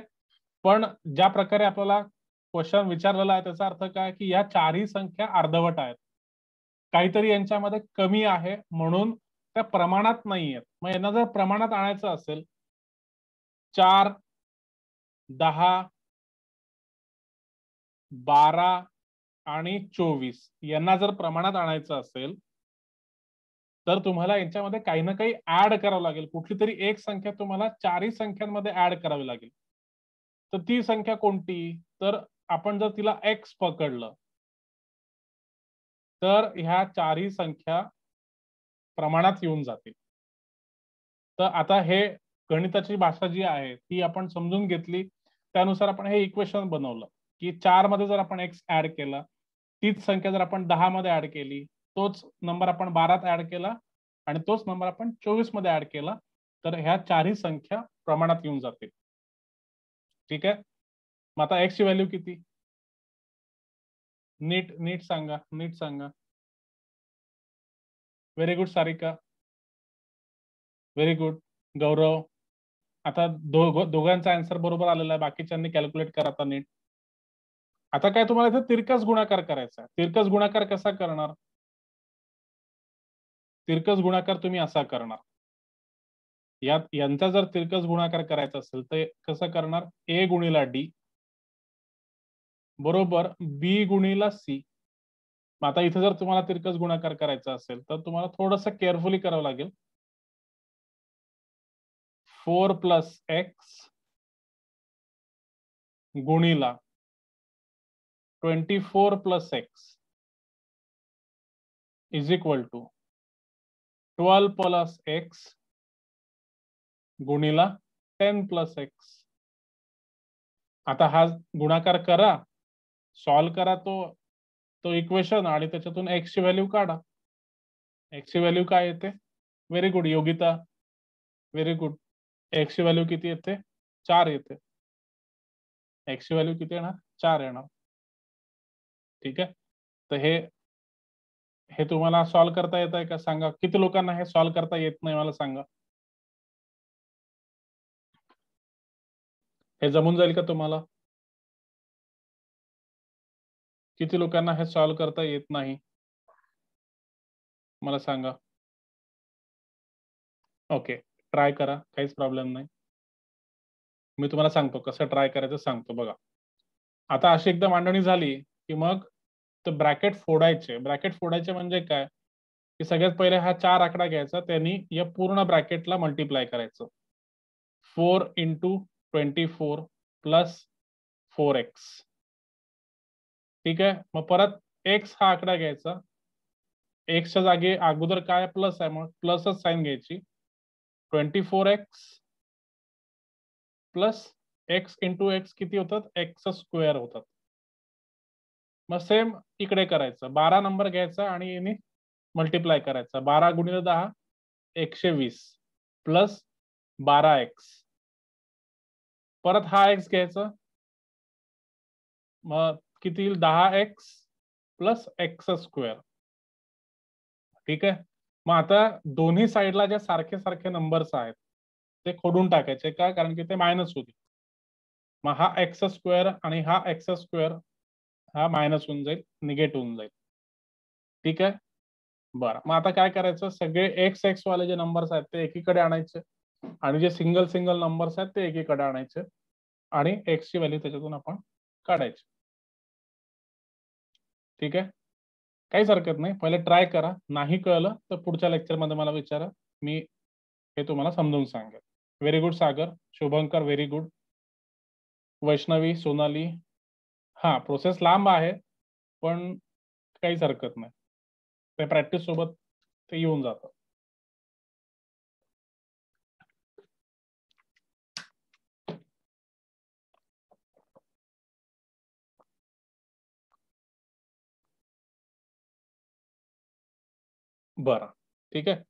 पण ज्या प्रकारे आपल्याला क्वेश्चन विचारलेला आहे त्याचा अर्थ काय की या चारही संख्या अर्धवट आहेत, काहीतरी यांच्यामध्ये कमी आहे म्हणून त्या प्रमाणात नाही आहेत. मग यांना जर प्रमाणात आणायचं असेल, 4, 10, 12 आणि 24 यांना जर प्रमाणात आणायचं असेल तर तुम्हाला यांच्यामध्ये काही ना काही ऍड करावं लागेल. कुठली तरी एक संख्या तुम्हाला चारही संख्यांमध्ये ऍड करावी लागेल. तर ती संख्या कोणती, तर आपण जर तिला एक्स पकडलं तर ह्या चारही संख्या प्रमाणात येऊन जातील. तर आता हे गणिताची भाषा जी आहे ती आपण समजून घेतली, त्यानुसार आपण हे इक्वेशन बनवलं की 4 मध्ये जर आपण एक्स ऍड केला, तीच संख्या जर आपण 10 मध्ये ऍड केली, तोच नंबर आपण 12त ऍड केला आणि तोच नंबर आपण 24 मध्ये ऍड केला तर ह्या चारही संख्या प्रमाणात येऊन जातील. ठीक आहे. मग आता एक्स ची व्हॅल्यू किती, नीट नीट सांगा, नीट सांगा. Very good Sarika, very good Gaurav. आता दोघांचा आन्सर बरोबर आलेला आहे. बाकीच्यांनी कॅल्क्युलेट करा आता नीट. आता काय तुम्हाला इथे तिरकस गुणाकार करायचा आहे. तिरकस गुणाकार कसा करणार, तिरकस गुणाकार तुम्ही असा करणार, यांचा जर तिरकस गुणाकार करायचा असेल तर कसं करणार, ए गुणिला डी बरोबर बी गुणिला सी. आता इथे जर तुम्हाला तिरकस गुणाकार करायचा असेल तर तुम्हाला थोडंसं केअरफुली करावं लागेल. 4 प्लस एक्स गुणिला 24 plus x is equal to 12 plus x गुणिला 10 प्लस एक्स. आता हा गुणाकार करा, सॉल्व करा तो तो इक्वेशन आणि त्याच्यातून एक्स ची व्हॅल्यू काढा. एक्स ची व्हॅल्यू काय येते, very good Yogita, very good. X ची व्हॅल्यू किती येते, 4 येते. एक्स ची व्हॅल्यू किती येणार, 4 येणार. ठीक आहे. तर हे तुम्हाला सॉल्व करता येत आहे का सांगा. किती लोकांना हे सॉल्व करता येत नाही मला सांगा. हे जमून जाईल का तुम्हाला. किती लोकांना हे सॉल्व्ह करता येत नाही मला सांगा. ओके, ट्राय करा, काहीच प्रॉब्लेम नाही. मी तुम्हाला सांगतो कसं ट्राय करायचं सांगतो बघा. आता अशी एकदा मांडणी झाली की मग ते ब्रॅकेट फोडायचे. ब्रॅकेट फोडायचे म्हणजे काय, की सगळ्यात पहिले हा 4 आकडा घ्यायचा, त्यांनी या पूर्ण ब्रॅकेटला मल्टिप्लाय करायचं. 4 into 24 प्लस 4x. ठीक आहे. मग परत x हा आकडा घ्यायचा. एक्सच्या जागी अगोदर काय प्लस आहे, मग प्लसच साईन घ्यायची. 24x plus x into x किती होतात, एक्स स्क्वेअर होतात. मग सेम इकडे करायचं. 12 नंबर घ्यायचा आणि याने मल्टिप्लाय करायचा. 12 गुणिले 10 120 प्लस 12x. परत हा x घ्यायचा. मग किती येईल, 10x प्लस एक्स स्क्वेअर. ठीक आहे. मग आता दोन्ही साईडला ज्या सारखे सारखे नंबर्स आहेत ते खोडून टाकायचे का, कारण की ते मायनस होतील. मग हा एक्स स्क्वेअर आणि हा एक्स स्क्वेअर हा मायनस होऊन जाईल, निगेट होऊन जाईल. ठीक आहे. बरं, मग आता काय करायचं, सगळे एक्स एक्स वाले जे नंबर्स आहेत ते एकीकडे आणायचे आणि जे सिंगल सिंगल नंबर्स आहेत ते एकीकडे आणायचे आणि एक्स ची व्हॅल्यू त्याच्यातून आपण काढायची. ठीक आहे. काहीच हरकत नाही, पहिले ट्राय करा. नाही कळलं तर पुढच्या लेक्चरमध्ये मला विचारा, मी हे तुम्हाला समजून सांगेल. Very good Sagar. Shubhankar very good. Vaishnavi, Sonali, हा प्रोसेस लांब आहे पण काहीच हरकत नाही, ते प्रॅक्टिस सोबत ते येऊन जातं. बरं, ठीक आहे.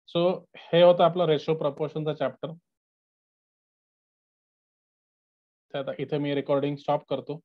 सो हे होतं आपलं रेशो प्रपोर्शनचा चॅप्टर. आता इथे मी रेकॉर्डिंग स्टॉप करतो.